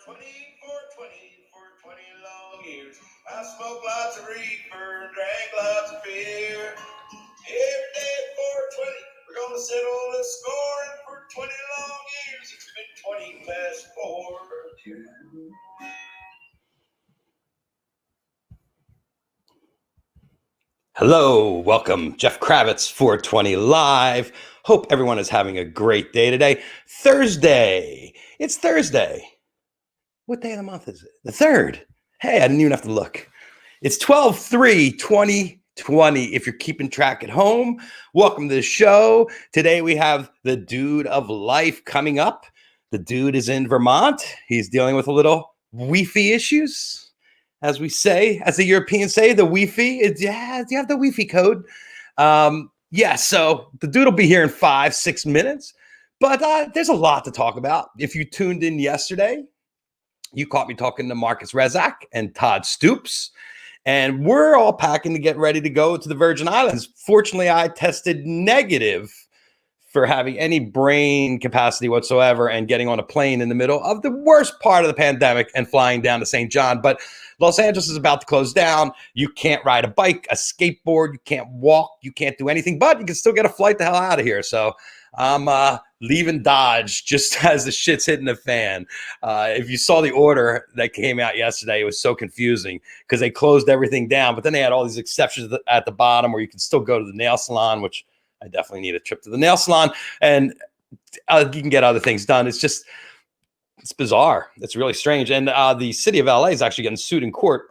for 20 long years. I smoked lots of reefer and drank lots of beer. Every day at 420, we're gonna settle the score. And for 20 long years, it's been 20 past 4. Hello, welcome, Jeff Kravitz, 420 Live. Hope everyone is having a great day today. Thursday. It's Thursday. What day of the month is it? The 3rd. Hey, I didn't even have to look. It's 12/3/2020. If you're keeping track at home, welcome to the show. Today we have the dude of life coming up. The dude is in Vermont. He's dealing with a little Wi-Fi issues. As we say, as the Europeans say, the Wi-Fi. Do you have the Wi-Fi code? So the dude will be here in 5-6 minutes. But there's a lot to talk about. If you tuned in yesterday, you caught me talking to Marcus Rezac and Todd Stoops. And we're all packing to get ready to go to the Virgin Islands. Fortunately, I tested negative for having any brain capacity whatsoever and getting on a plane in the middle of the worst part of the pandemic and flying down to St. John. But Los Angeles is about to close down. You can't ride a bike, a skateboard. You can't walk. You can't do anything, but you can still get a flight the hell out of here. So I'm leaving Dodge just as the shit's hitting the fan. If you saw the order that came out yesterday, it was so confusing because they closed everything down, but then they had all these exceptions at the bottom where you can still go to the nail salon, which I definitely need a trip to the nail salon, and you can get other things done. It's bizarre. It's really strange. And the city of LA is actually getting sued in court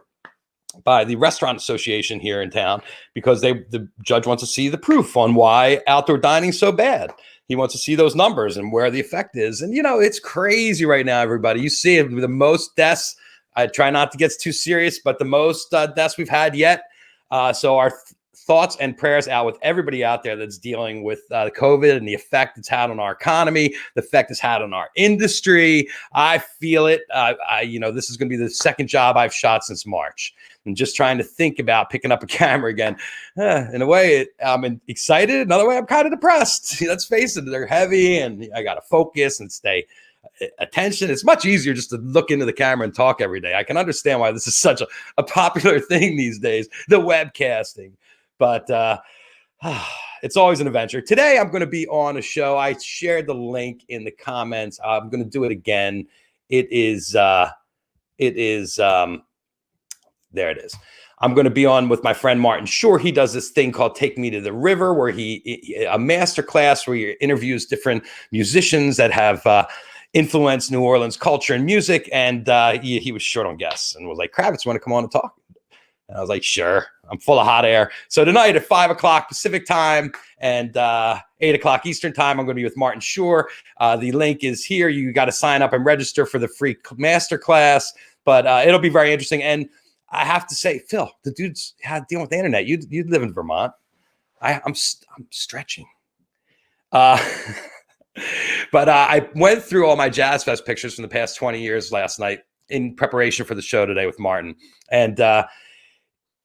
by the restaurant association here in town because the judge wants to see the proof on why outdoor dining is so bad. He wants to see those numbers and where the effect is. And, it's crazy right now, everybody. You see it with the most deaths. I try not to get too serious, but the most deaths we've had yet. So our thoughts and prayers out with everybody out there that's dealing with COVID and the effect it's had on our economy, the effect it's had on our industry. I feel it. This is going to be the second job I've shot since March. I'm just trying to think about picking up a camera again. In a way, I'm excited. Another way, I'm kind of depressed. Let's face it, they're heavy and I got to focus and stay attention. It's much easier just to look into the camera and talk every day. I can understand why this is such a popular thing these days, the webcasting. But it's always an adventure. Today, I'm going to be on a show. I shared the link in the comments. I'm going to do it again. There it is. I'm going to be on with my friend Martin Shore. He does this thing called Take Me to the River, where a master class where he interviews different musicians that have influenced New Orleans culture and music. And he was short on guests and was like, Kravitz, want to come on and talk? And I was like, sure, I'm full of hot air. So tonight at 5 o'clock Pacific time and 8 o'clock Eastern time, I'm going to be with Martin Shore. The link is here. You got to sign up and register for the free masterclass, but it'll be very interesting. And I have to say, Phil, the dude's dealing with the internet. You live in Vermont. I'm stretching. But I went through all my Jazz Fest pictures from the past 20 years last night in preparation for the show today with Martin. And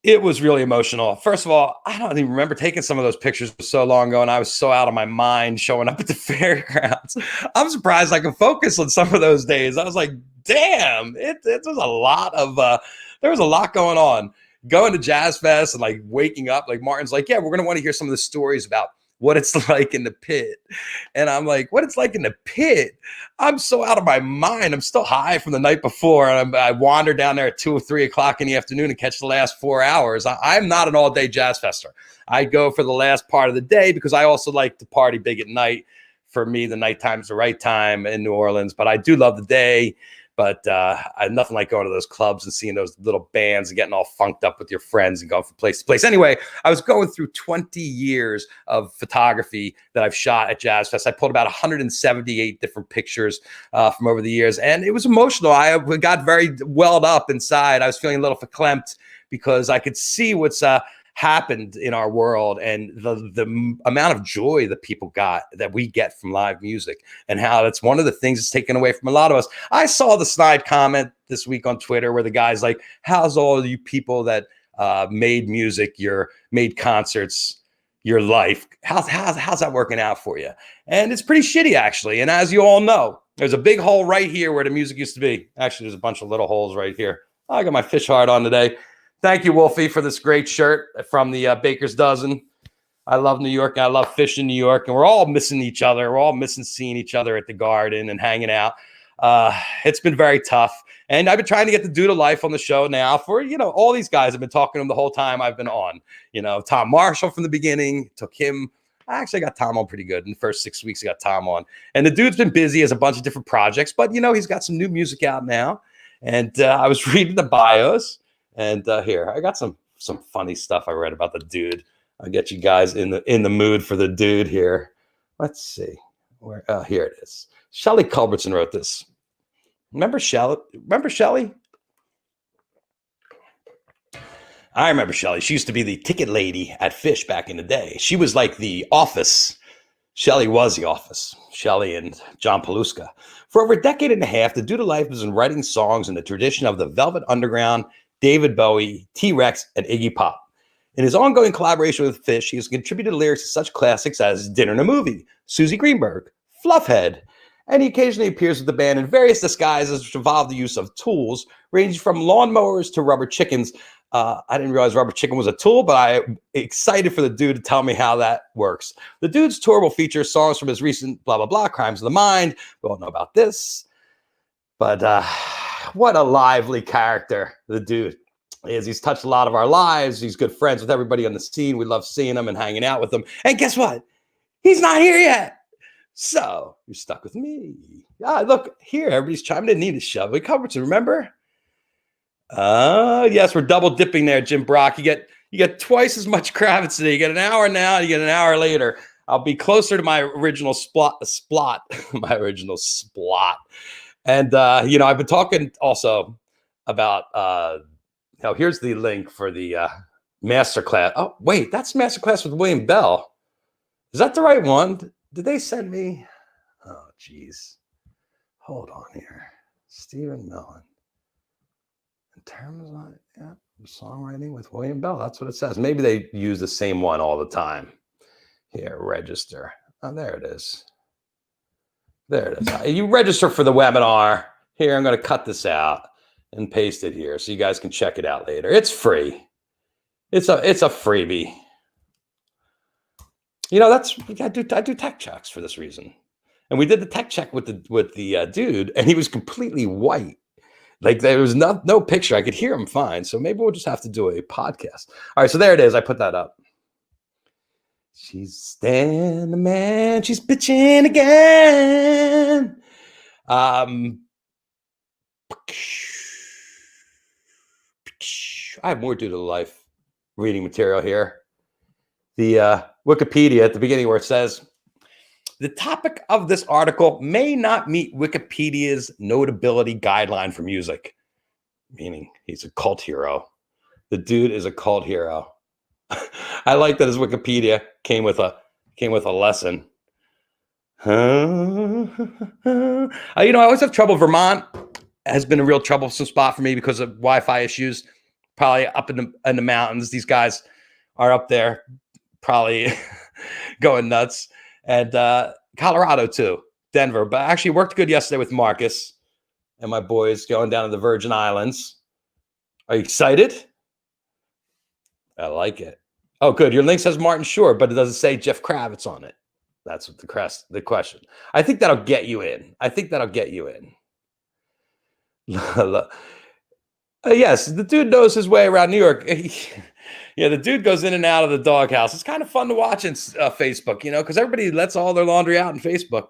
it was really emotional. First of all, I don't even remember taking some of those pictures so long ago, and I was so out of my mind showing up at the fairgrounds. I'm surprised I can focus on some of those days. I was like, damn, it was a lot of, there was a lot going on. Going to Jazz Fest and like waking up, like Martin's like, yeah, we're going to want to hear some of the stories about what it's like in the pit. And I'm like, what it's like in the pit? I'm so out of my mind. I'm still high from the night before. And I wander down there at 2 or 3 o'clock in the afternoon and catch the last 4 hours. I'm not an all-day Jazz Fester. I go for the last part of the day because I also like to party big at night. For me, the nighttime's the right time in New Orleans. But I do love the day. But I nothing like going to those clubs and seeing those little bands and getting all funked up with your friends and going from place to place. Anyway, I was going through 20 years of photography that I've shot at Jazz Fest. I pulled about 178 different pictures from over the years, and it was emotional. I got very welled up inside. I was feeling a little verklempt because I could see what's happened in our world and the amount of joy that we get from live music and how that's one of the things that's taken away from a lot of us. I saw the snide comment this week on Twitter where the guy's like, how's all you people that made music, made concerts, your life. How's that working out for you? And it's pretty shitty, actually. And as you all know, there's a big hole right here where the music used to be. Actually, there's a bunch of little holes right here. Oh, I got my Phish heart on today. Thank you, Wolfie, for this great shirt from the Baker's Dozen. I love New York. I love Phish in New York. And we're all missing each other. We're all missing seeing each other at the Garden and hanging out. It's been very tough. And I've been trying to get the Dude of Life on the show now for, all these guys. I've been talking to them the whole time I've been on. Tom Marshall from the beginning, took him. I actually got Tom on pretty good. In the first 6 weeks, I got Tom on. And the dude's been busy as a bunch of different projects. But, he's got some new music out now. And I was reading the bios. And here, I got some funny stuff I read about the dude. I'll get you guys in the mood for the dude here. Let's see. Where here it is. Shelley Culbertson wrote this. Remember Shelley? I remember Shelley. She used to be the ticket lady at Phish back in the day. She was like the Office. Shelley was the Office. Shelley and John Paluska. For over a decade and a half, the Dude of Life has been writing songs in the tradition of the Velvet Underground, David Bowie, T-Rex, and Iggy Pop. In his ongoing collaboration with Phish, he has contributed lyrics to such classics as Dinner in a Movie, Susie Greenberg, Fluffhead, and he occasionally appears with the band in various disguises which involve the use of tools, ranging from lawnmowers to rubber chickens. I didn't realize rubber chicken was a tool, but I'm excited for the dude to tell me how that works. The dude's tour will feature songs from his recent blah, blah, blah, Crimes of the Mind. We all know about this. But what a lively character the dude is. He's touched a lot of our lives. He's good friends with everybody on the scene. We love seeing him and hanging out with him. And guess what? He's not here yet. So you're stuck with me. Look here. Everybody's chiming in. Need a shovel. Culbertson, remember? Yes, we're double dipping there, Jim Brock. You get twice as much Kravitz today. You get an hour now. You get an hour later. I'll be closer to my original splot. My original splot. And I've been talking also about. Here's the link for the masterclass. Oh, wait, that's masterclass with William Bell. Is that the right one? Did they send me? Oh, geez. Hold on here. Stephen Mellon. In terms of songwriting with William Bell, that's what it says. Maybe they use the same one all the time. Here, register. Oh, there it is. There it is. You register for the webinar. Here, I'm going to cut this out and paste it here so you guys can check it out later. It's free. It's a freebie. I do tech checks for this reason. And we did the tech check with the dude, and he was completely white. Like there was no picture. I could hear him fine. So maybe we'll just have to do a podcast. All right, so there it is. I put that up. She's standing, man. She's bitching again. I have more Dude of Life reading material here. The Wikipedia at the beginning where it says, the topic of this article may not meet Wikipedia's notability guideline for music, meaning he's a cult hero. The dude is a cult hero. I like that his Wikipedia came with a lesson. I always have trouble. Vermont has been a real troublesome spot for me because of Wi-Fi issues. Probably up in the mountains. These guys are up there probably going nuts. And Colorado too, Denver. But I actually worked good yesterday with Marcus and my boys going down to the Virgin Islands. Are you excited? I like it. Oh, good. Your link says Martin Short, but it doesn't say Jeff Kravitz on it. That's what the question. I think that'll get you in. Yes, the dude knows his way around New York. Yeah, the dude goes in and out of the doghouse. It's kind of fun to watch in Facebook, because everybody lets all their laundry out in Facebook.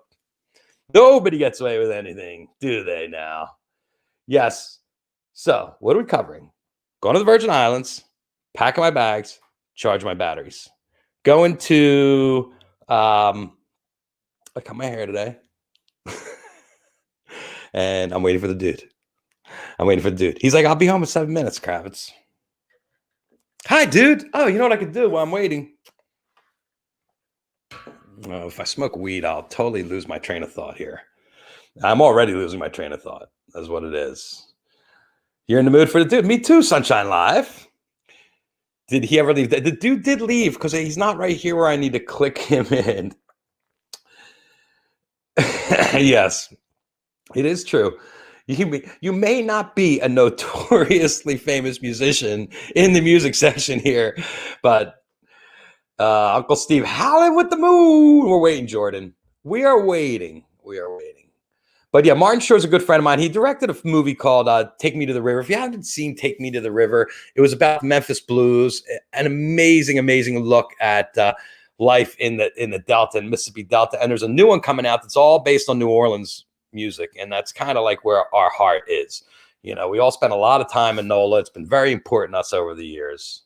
Nobody gets away with anything, do they now? Yes. So, what are we covering? Going to the Virgin Islands, packing my bags, charge my batteries. Going to, I cut my hair today. And I'm waiting for the dude. He's like, I'll be home in 7 minutes, Kravitz. Hi, dude. Oh, you know what I could do while I'm waiting? Oh, if I smoke weed, I'll totally lose my train of thought here. I'm already losing my train of thought. That's what it is. You're in the mood for the dude. Me too, Sunshine Live. Did he ever leave? The dude did leave because he's not right here where I need to click him in. Yes, it is true. You may not be a notoriously famous musician in the music section here, but Uncle Steve howling with the moon. We're waiting, Jordan. We are waiting. But yeah, Martin Shore's a good friend of mine. He directed a movie called Take Me to the River. If you haven't seen Take Me to the River, it was about Memphis blues. An amazing, amazing look at life in the Delta and Mississippi Delta. And there's a new one coming out that's all based on New Orleans music. And that's kind of like where our heart is. You know, we all spent a lot of time in NOLA. It's been very important to us over the years.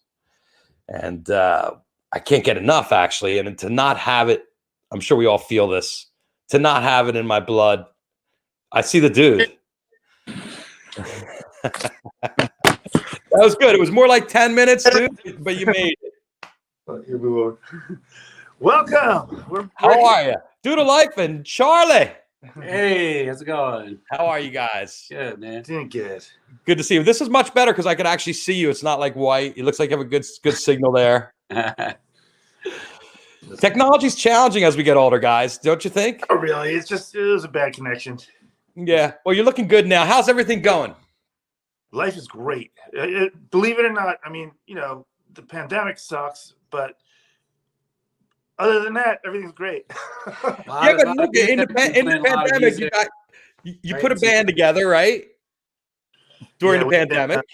And I can't get enough, actually. And to not have it, I'm sure we all feel this, to not have it in my blood. I see the dude. That was good. It was more like 10 minutes, dude, but you made it. Here we are. Welcome. How are you? Dude of Life and Charlie. Hey, how's it going? How are you guys? Good, man. Doing good. Good to see you. This is much better because I could actually see you. It's not like white. It looks like you have a good signal there. Technology's challenging as we get older, guys. Don't you think? Oh, really? It was a bad connection. Yeah. Well, you're looking good now. How's everything going? Life is great. Believe it or not, I mean, you know, the pandemic sucks, but other than that, everything's great. Yeah, but look, in the pandemic, you put a band together, right? During the pandemic.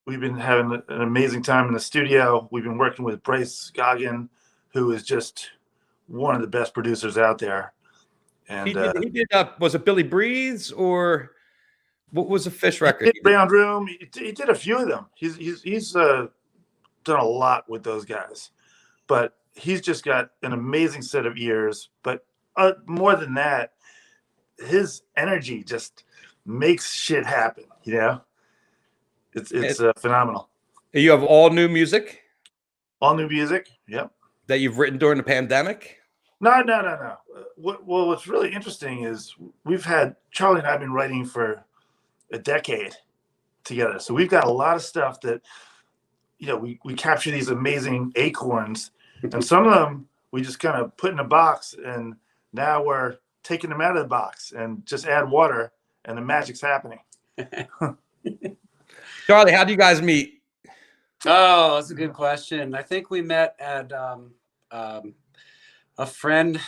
We've been having an amazing time in the studio. We've been working with Bryce Goggin, who is just one of the best producers out there. And he did was it Billy Breathes or what was the Phish record? He did Round Room. He did a few of them. He's done a lot with those guys, but he's just got an amazing set of ears. But more than that, his energy just makes shit happen. You know, it's phenomenal. You have all new music. All new music. Yep. That you've written during the pandemic. No. What's really interesting is Charlie and I have been writing for a decade together. So we've got a lot of stuff that, you know, we capture these amazing acorns, and some of them we just kind of put in a box, and now we're taking them out of the box and just add water, and the magic's happening. Charlie, how do you guys meet? Oh, that's a good question. I think we met at a friend,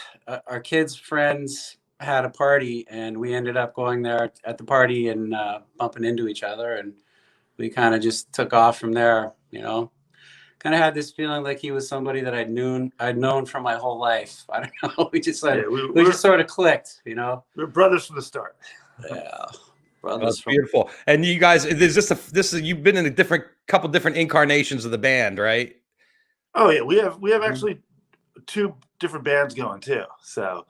our kids' friends had a party, and we ended up going there at the party and bumping into each other, and we kind of just took off from there. You know, kind of had this feeling like he was somebody that I'd known for my whole life. I don't know. We just we just sort of clicked. You know, we're brothers from the start. Yeah. That's beautiful. And you guys, you've been in a couple different incarnations of the band, right? Oh yeah, we have actually 2 different bands going too. So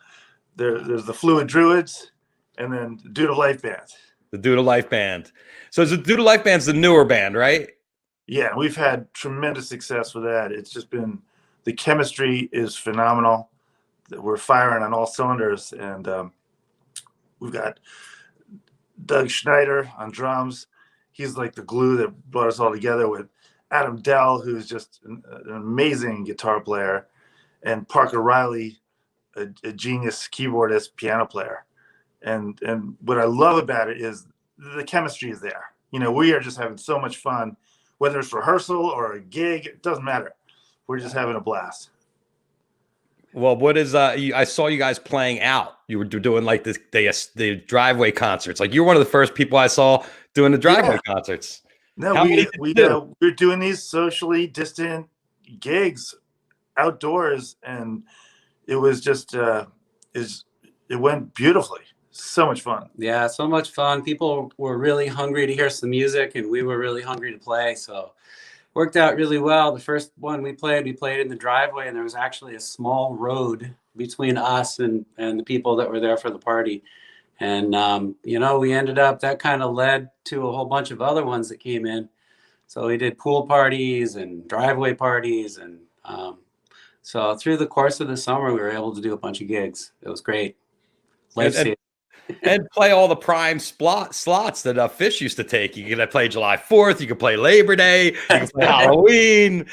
there's the Fluid Druids and then Dude of Life Band. The Dude of Life Band. So the Dude of Life Band's the newer band, right? Yeah, we've had tremendous success with that. It's just been, the chemistry is phenomenal. We're firing on all cylinders, and we've got Doug Schneider on drums. He's like the glue that brought us all together, with Adam Dell, who's just an amazing guitar player, and Parker Riley, a genius keyboardist, piano player. And what I love about it is the chemistry is there. You know, we are just having so much fun, whether it's rehearsal or a gig, it doesn't matter. We're just having a blast. Well, what is I saw you guys playing out. You were doing like the driveway concerts. Like, you're one of the first people I saw doing the driveway concerts. No, we're doing these socially distant gigs outdoors, and it was just it went beautifully. So much fun. Yeah, so much fun. People were really hungry to hear some music, and we were really hungry to play. So worked out really well. The first one we played in the driveway, and there was actually a small road between us and the people that were there for the party. And, you know, we ended up, that kind of led to a whole bunch of other ones that came in. So we did pool parties and driveway parties. And so through the course of the summer, we were able to do a bunch of gigs. It was great. and play all the prime slots that Phish used to take. You could play July 4th. You could play Labor Day. You could play Halloween.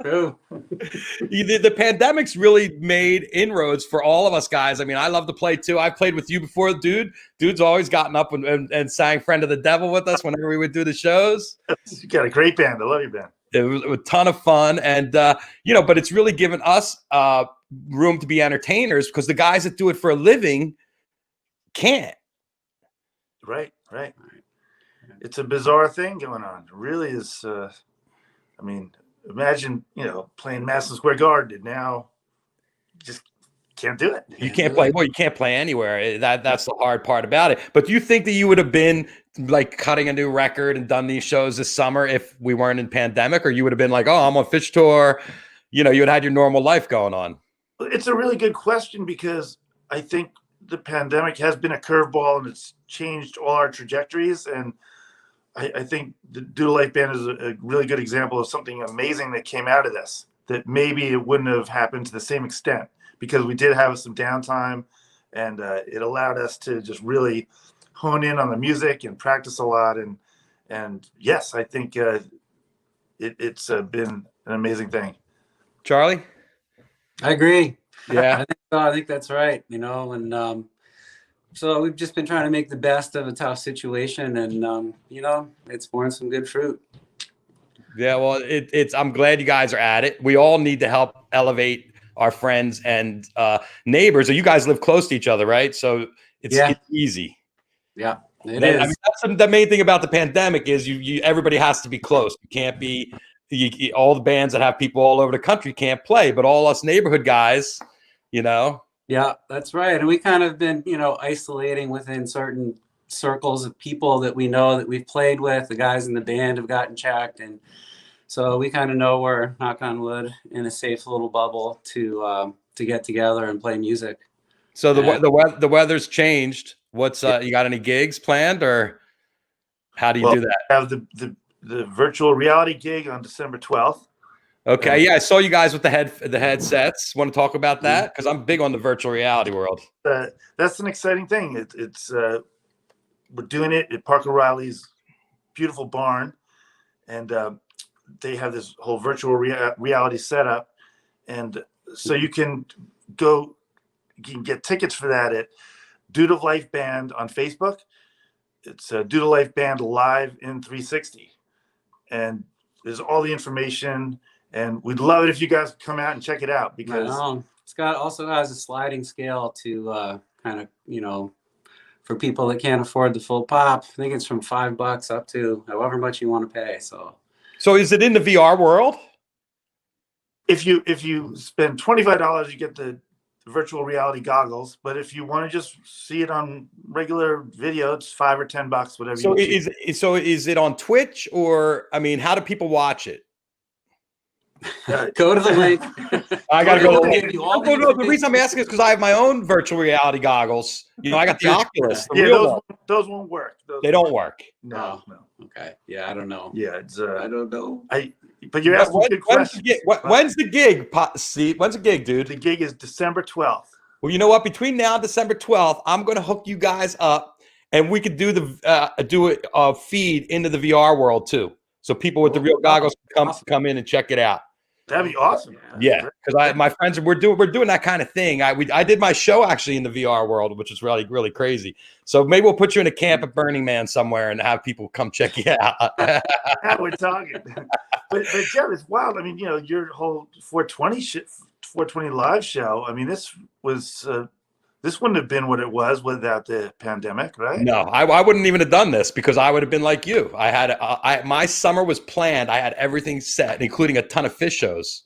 True. The pandemic's really made inroads for all of us guys. I mean, I love to play too. I've played with you before, dude. Dude's always gotten up and sang "Friend of the Devil" with us whenever we would do the shows. You got a great band. I love your band. It was a ton of fun, and but it's really given us room to be entertainers because the guys that do it for a living can't. Right. It's a bizarre thing going on. It really is. I mean, imagine playing Madison Square Garden. Now, just can't do it. You can't play. Well, you can't play anywhere. That's the hard part about it. But do you think that you would have been like cutting a new record and done these shows this summer if we weren't in pandemic, or you would have been like, oh, I'm on Phish tour? You would have had your normal life going on. It's a really good question because I think the pandemic has been a curveball and it's changed all our trajectories. And I think the Doodle Life Band is a really good example of something amazing that came out of this, that maybe it wouldn't have happened to the same extent because we did have some downtime, and it allowed us to just really hone in on the music and practice a lot. And yes, I think it's been an amazing thing. Charlie? I agree. Yeah. I think so. I think that's right. And so we've just been trying to make the best of a tough situation, and it's borne some good fruit. Yeah, well, I'm glad you guys are at it. We all need to help elevate our friends and neighbors. You guys live close to each other, right? So it's easy. Yeah, it is. I mean, that's the main thing about the pandemic is everybody has to be close. You can't be all the bands that have people all over the country can't play, but all us neighborhood guys, Yeah, that's right. And we kind of been, isolating within certain circles of people that we know that we've played with. The guys in the band have gotten checked. And so we kind of know we're, knock on wood, in a safe little bubble to get together and play music. So the weather's changed. What's you got any gigs planned, or how do you do that? I have the virtual reality gig on December 12th. Okay, yeah, I saw you guys with the headsets. Want to talk about that? Because I'm big on the virtual reality world. That's an exciting thing. It's we're doing it at Parker Riley's beautiful barn, and they have this whole virtual reality setup, and so you can get tickets for that at Doodle Life Band on Facebook. It's Doodle Life Band Live in 360, and there's all the information. And we'd love it if you guys come out and check it out because Scott also has a sliding scale to kind of, for people that can't afford the full pop. I think it's from $5 up to however much you want to pay. So is it in the VR world? If you spend $25, you get the virtual reality goggles. But if you want to just see it on regular video, it's $5 or $10, whatever. So is it on Twitch, or how do people watch it? Go to the link. I gotta go to the link. The reason I'm asking is because I have my own virtual reality goggles. I got the Oculus. Those won't work. They don't work. No. Okay. Yeah, I don't know. Yeah, it's I don't know. But you're asking good questions. When's the gig, Steve? When's the gig, dude? The gig is December 12th. Well, you know what? Between now and December 12th, I'm going to hook you guys up, and we could do a feed into the VR world too, so people with the real goggles come in and check it out. That'd be awesome. Yeah, because my friends we're doing that kind of thing. I did my show actually in the VR world, which is really, really crazy. So maybe we'll put you in a camp at Burning Man somewhere and have people come check you out. Yeah, we're talking. But Jeff, it's wild. Your whole 420 live show. This wouldn't have been what it was without the pandemic, right? No, I wouldn't even have done this because I would have been like you. My summer was planned. I had everything set, including a ton of Phish shows.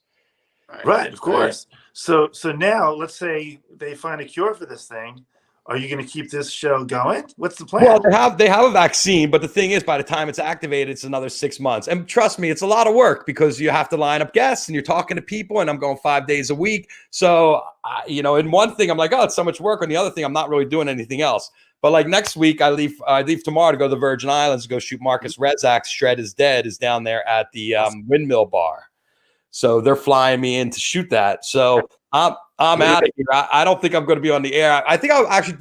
Right, of course. So now, let's say they find a cure for this thing. Are you going to keep this show going? What's the plan? Well, they have a vaccine, but the thing is, by the time it's activated, it's another 6 months. And trust me, it's a lot of work because you have to line up guests and you're talking to people, and I'm going 5 days a week. So, in one thing, I'm like, oh, it's so much work. On the other thing, I'm not really doing anything else. But like next week, I leave tomorrow to go to the Virgin Islands to go shoot Marcus Rezzak's Shred is Dead is down there at the Windmill Bar. So they're flying me in to shoot that. So I'm I'm out of here. I don't think I'm going to be on the air. I think I'll actually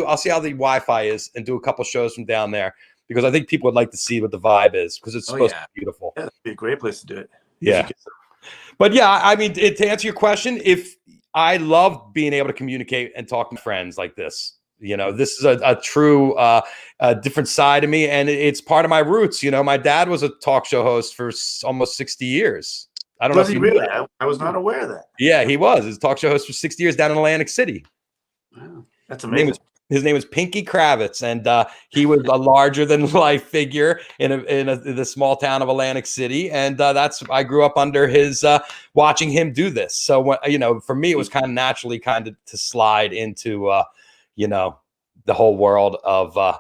I'll see how the Wi-Fi is and do a couple shows from down there because I think people would like to see what the vibe is because it's supposed to be beautiful. Yeah, that'd be a great place to do it. Yeah. But yeah, I mean, to answer your question, if I love being able to communicate and talk to friends like this, this is a true different side of me. And it's part of my roots. My dad was a talk show host for almost 60 years. I don't know if he really? I was not aware of that. Yeah, he was. He's a talk show host for 60 years down in Atlantic City. Wow, that's amazing. His name was Pinky Kravitz, and he was a larger than life figure in the small town of Atlantic City. And I grew up under his watching him do this. So for me, it was kind of naturally to slide into the whole world of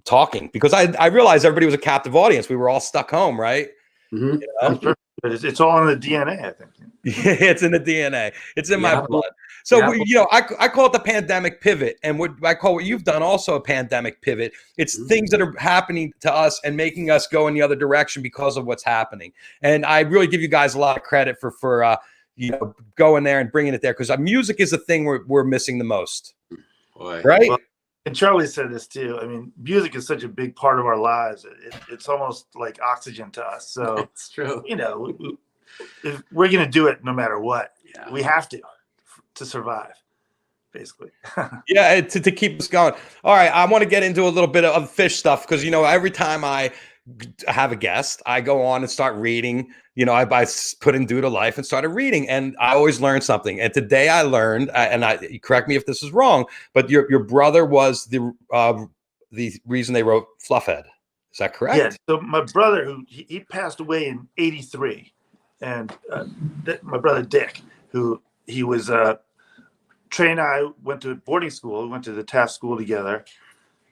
talking because I realized everybody was a captive audience. We were all stuck home, right? Mm-hmm. It's all in the DNA, I think. It's in the DNA. It's in my blood. So, I call it the pandemic pivot. And what I call what you've done also a pandemic pivot. It's things that are happening to us and making us go in the other direction because of what's happening. And I really give you guys a lot of credit for going there and bringing it there because music is the thing we're missing the most. Boy. Right? Well, and Charlie said this too. I mean, music is such a big part of our lives. It's almost like oxygen to us. So it's true. If we're going to do it no matter what, we have to survive, basically. Yeah, to keep us going. All right, I want to get into a little bit of Phish stuff because, every time I have a guest, I go on and start reading. I put in Due to Life and started reading, and I always learn something. And today I learned, correct me if this is wrong, but your brother was the reason they wrote Fluffhead. Is that correct? Yeah. So my brother, he passed away in '83, and my brother Dick, he was Trey and I went to boarding school. We went to the Taft School together,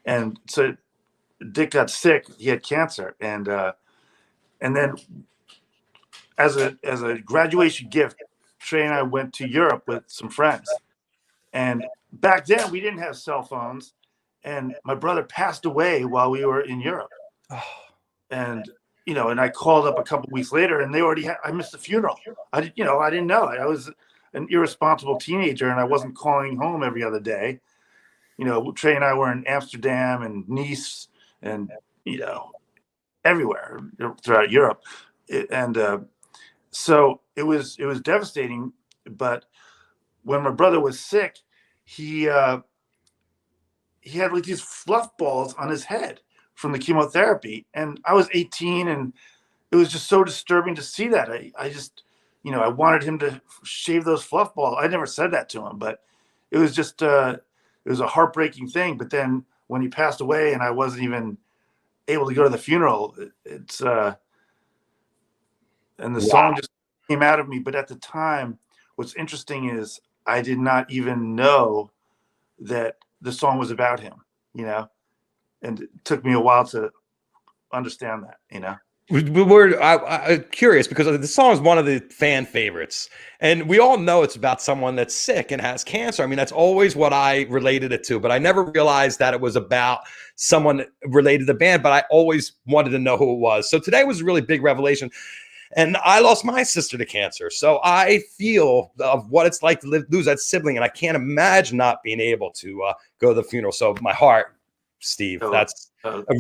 and so Dick got sick. He had cancer, and then as a graduation gift, Trey and I went to Europe with some friends. And back then, we didn't have cell phones, and my brother passed away while we were in Europe. And and I called up a couple weeks later, and they already I missed the funeral. I didn't know. I was an irresponsible teenager, and I wasn't calling home every other day. Trey and I were in Amsterdam and Nice and everywhere throughout Europe, so it was devastating. But when my brother was sick, he had like these fluff balls on his head from the chemotherapy, and I was 18, and it was just so disturbing to see that. I just I wanted him to shave those fluff balls. I never said that to him, but it was just it was a heartbreaking thing. But then when he passed away and I wasn't even able to go to the funeral, it's and the song just came out of me. But at the time, what's interesting is I did not even know that the song was about him, and it took me a while to understand that, We're curious because the song is one of the fan favorites, and we all know it's about someone that's sick and has cancer. I mean, that's always what I related it to, but I never realized that it was about someone related to the band, but I always wanted to know who it was. So today was a really big revelation. And I lost my sister to cancer. So I feel of what it's like to lose that sibling. And I can't imagine not being able to go to the funeral. So my heart, Steve, that's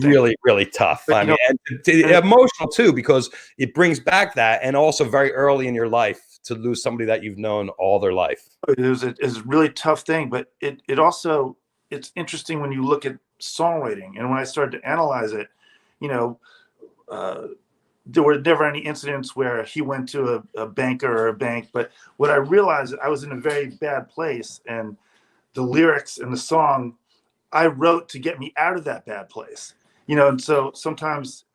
really, really tough. I mean, and emotional too, because it brings back that. And also very early in your life to lose somebody that you've known all their life. It was a really tough thing. But it also, it's interesting when you look at songwriting. And when I started to analyze it, there were never any incidents where he went to a banker or a bank. But what I realized, I was in a very bad place. And the lyrics and the song I wrote to get me out of that bad place. And so sometimes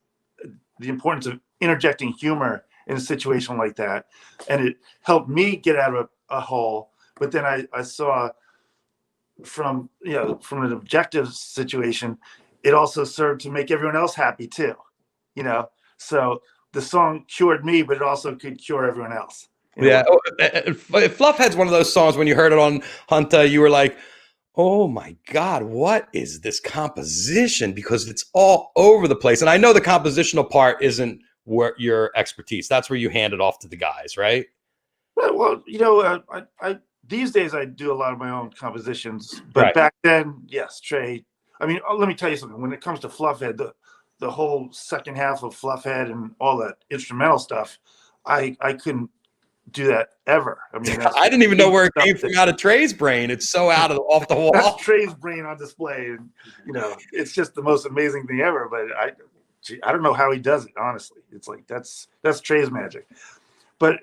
the importance of interjecting humor in a situation like that. And it helped me get out of a hole. But then I saw from an objective situation, it also served to make everyone else happy too, So the song cured me, but it also could cure everyone else. Yeah. Fluffhead's one of those songs when you heard it on Hunter, you were like, oh my God, what is this composition? Because it's all over the place. And I know the compositional part isn't where your expertise. That's where you hand it off to the guys, right? Well, I these days I do a lot of my own compositions, but Right. back then, yes, Trey. I mean, let me tell you something. When it comes to Fluffhead, the whole second half of Fluffhead and all that instrumental stuff, I couldn't do that ever. I mean, I didn't even know where it came from out of Trey's brain. It's so off the wall. That's Trey's brain on display, and it's just the most amazing thing ever. But I don't know how he does it. Honestly, it's like that's Trey's magic. But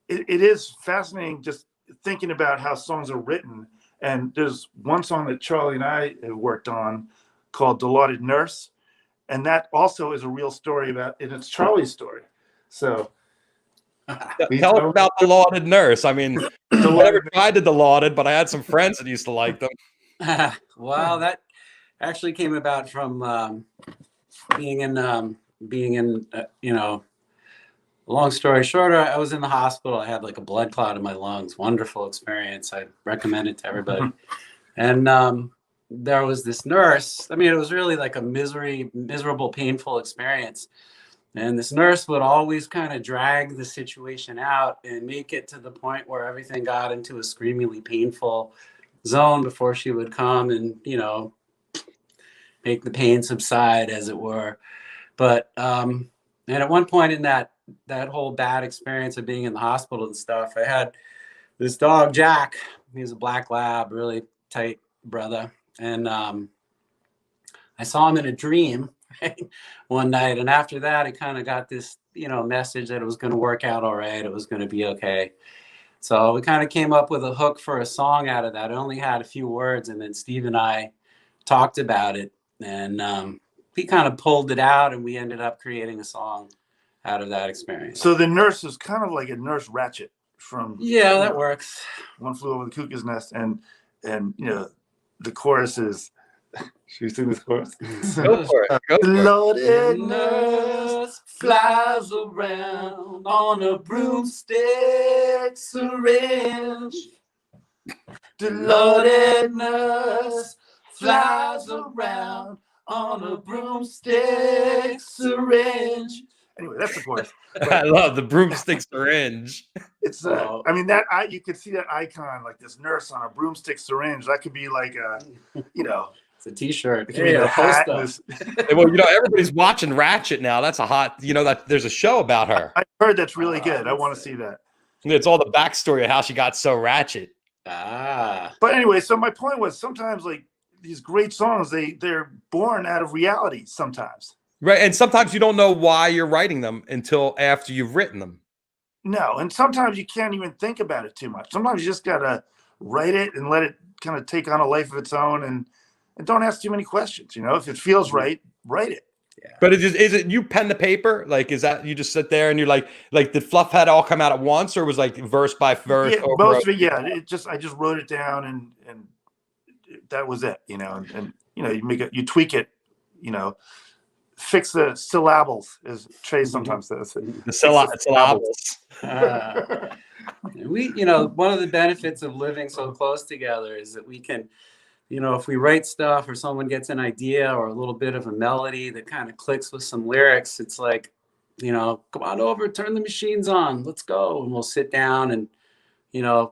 it is fascinating just thinking about how songs are written. And there's one song that Charlie and I have worked on called "Dilaudid Nurse," and that also is a real story and it's Charlie's story. So. Tell us about the Lauded Nurse. I mean, I never tried the Lauded, but I had some friends that used to like them. Well, that actually came about from being in long story short, I was in the hospital. I had like a blood clot in my lungs. Wonderful experience. I recommend it to everybody. And there was this nurse. I mean, it was really like a miserable, painful experience. And this nurse would always kind of drag the situation out and make it to the point where everything got into a screamingly painful zone before she would come and, make the pain subside, as it were. But, and at one point in that whole bad experience of being in the hospital and stuff, I had this dog, Jack. He was a black lab, really tight brother. And I saw him in a dream one night, and after that I kind of got this message that it was going to work out all right, it was going to be okay. So we kind of came up with a hook for a song out of that. It only had a few words, and then Steve and I talked about it, and he kind of pulled it out, and we ended up creating a song out of that experience. So the nurse is kind of like a Nurse Ratched from that works. One Flew Over the Cuckoo's Nest, and the chorus is. Should we sing this chorus? Go for it. Go for it. Loaded Nurse flies around on a broomstick syringe. The loaded nurse flies around on a broomstick syringe. Anyway, that's the chorus. I love the broomstick syringe. It's I mean you could see that icon, like this nurse on a broomstick syringe. That could be like it's a T-shirt. It could be the hat. Well, everybody's watching Ratchet now. That's a hot. That there's a show about her. I heard that's really good. I want to see that. It's all the backstory of how she got so ratchet. But anyway, so my point was sometimes like these great songs, they're born out of reality sometimes. Right, and sometimes you don't know why you're writing them until after you've written them. No, and sometimes you can't even think about it too much. Sometimes you just gotta write it and let it kind of take on a life of its own, and don't ask too many questions. If it feels right, write it. Yeah. But is it you pen to paper? Like, is that you just sit there and you're like did Fluffhead all come out at once, or was like verse by verse? Yeah, most of it, yeah. I just wrote it down and that was it. And you tweak it. Fix the syllables, as Trey sometimes says. The syllables. One of the benefits of living so close together is that we can, if we write stuff or someone gets an idea or a little bit of a melody that kind of clicks with some lyrics, it's like, come on over, turn the machines on, let's go. And we'll sit down and,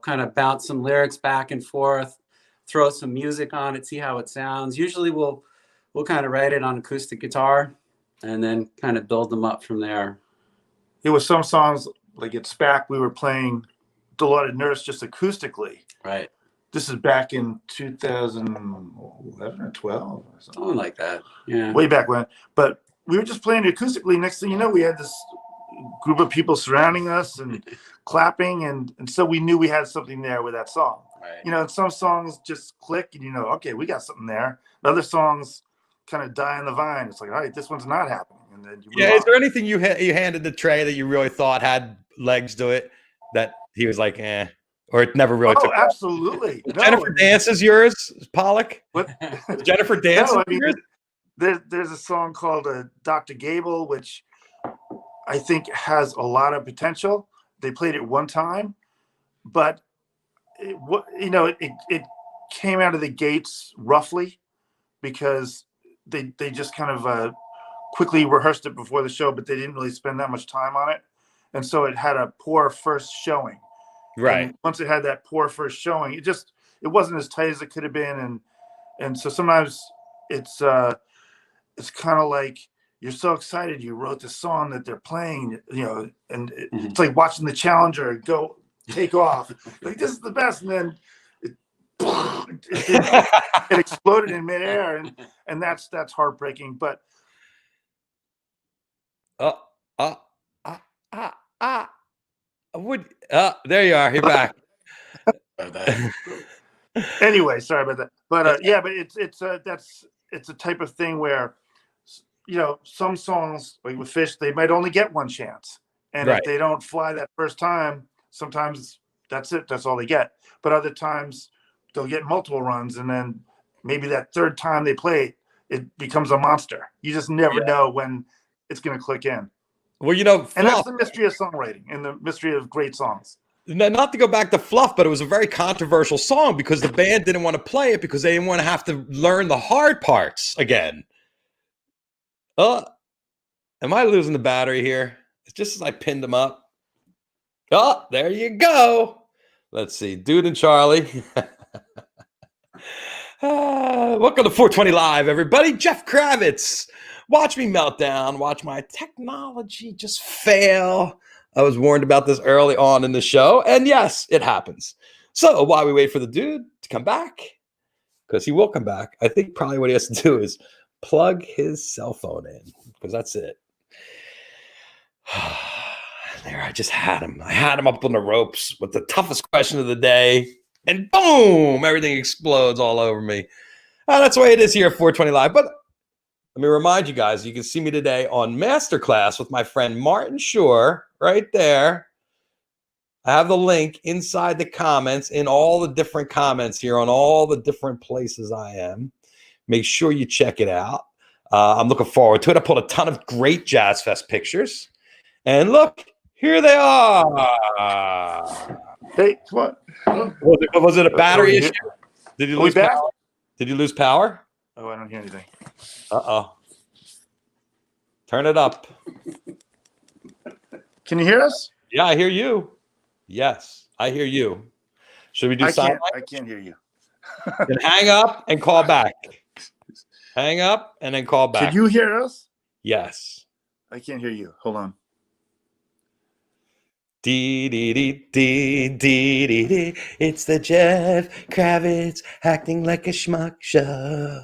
kind of bounce some lyrics back and forth, throw some music on it, see how it sounds. Usually we'll kind of write it on acoustic guitar and then kind of build them up from there. It was some songs like at SPAC, we were playing Dilaudid Nurse just acoustically. Right. This is back in 2011 or 12 or something. Something like that. Yeah. Way back when. But we were just playing it acoustically. Next thing you know, we had this group of people surrounding us and clapping. And so we knew we had something there with that song. Right. And some songs just click and okay, we got something there. And other songs kind of die on the vine. It's like, all right, this one's not happening. And then is there anything you handed to Trey that you really thought had legs to it that he was like, or it never really took absolutely. No, Jennifer Dance is yours, Pollak? What? Jennifer Dance No, yours? There's a song called Dr. Gable, which I think has a lot of potential. They played it one time, but it came out of the gates roughly because they just kind of quickly rehearsed it before the show, but they didn't really spend that much time on it. And so it had a poor first showing. Right. And once it had that poor first showing, it wasn't as tight as it could have been. And so sometimes it's kind of like you're so excited you wrote the song that they're playing, and it's like watching the Challenger go take off. Like, this is the best, and then it exploded in midair, and that's heartbreaking. But there you are. You're back. Anyway, sorry about that. But yeah, but it's a type of thing where, some songs like with Phish, they might only get one chance, and Right. if they don't fly that first time, sometimes that's it. That's all they get. But other times they'll get multiple runs, and then maybe that third time they play it becomes a monster. You just never know when it's going to click in. Well, and that's the mystery of songwriting and the mystery of great songs. Not to go back to Fluff, but it was a very controversial song because the band didn't want to play it because they didn't want to have to learn the hard parts again. Am I losing the battery here? It's just as I pinned them up. Oh, there you go. Let's see. Dude and Charlie. Welcome to 420 Live, everybody. Jeff Kravitz. Watch me melt down. Watch my technology just fail. I was warned about this early on in the show. And yes, it happens. So while we wait for the dude to come back, because he will come back, I think probably what he has to do is plug his cell phone in, because that's it. There, I just had him. I had him up on the ropes with the toughest question of the day. And boom, everything explodes all over me. That's the way it is here at 420 Live. But let me remind you guys, you can see me today on Masterclass with my friend Martin Shore right there. I have the link inside the comments, in all the different comments here on all the different places I am. Make sure you check it out. I'm looking forward to it. I pulled a ton of great Jazz Fest pictures. And look, here they are. Hey, what? Was it a battery issue? Did you lose back? power? Did you lose power? Oh, I don't hear anything. Uh-oh. Turn it up. Can you hear us? Yeah, I hear you. Yes, I hear you. Should we do something? I can't hear you. Then hang up and call back. Hang up and then call back. Can you hear us? Yes. I can't hear you. Hold on. Dee dee dee dee dee dee dee. It's the Jeff Kravitz acting like a schmuck show.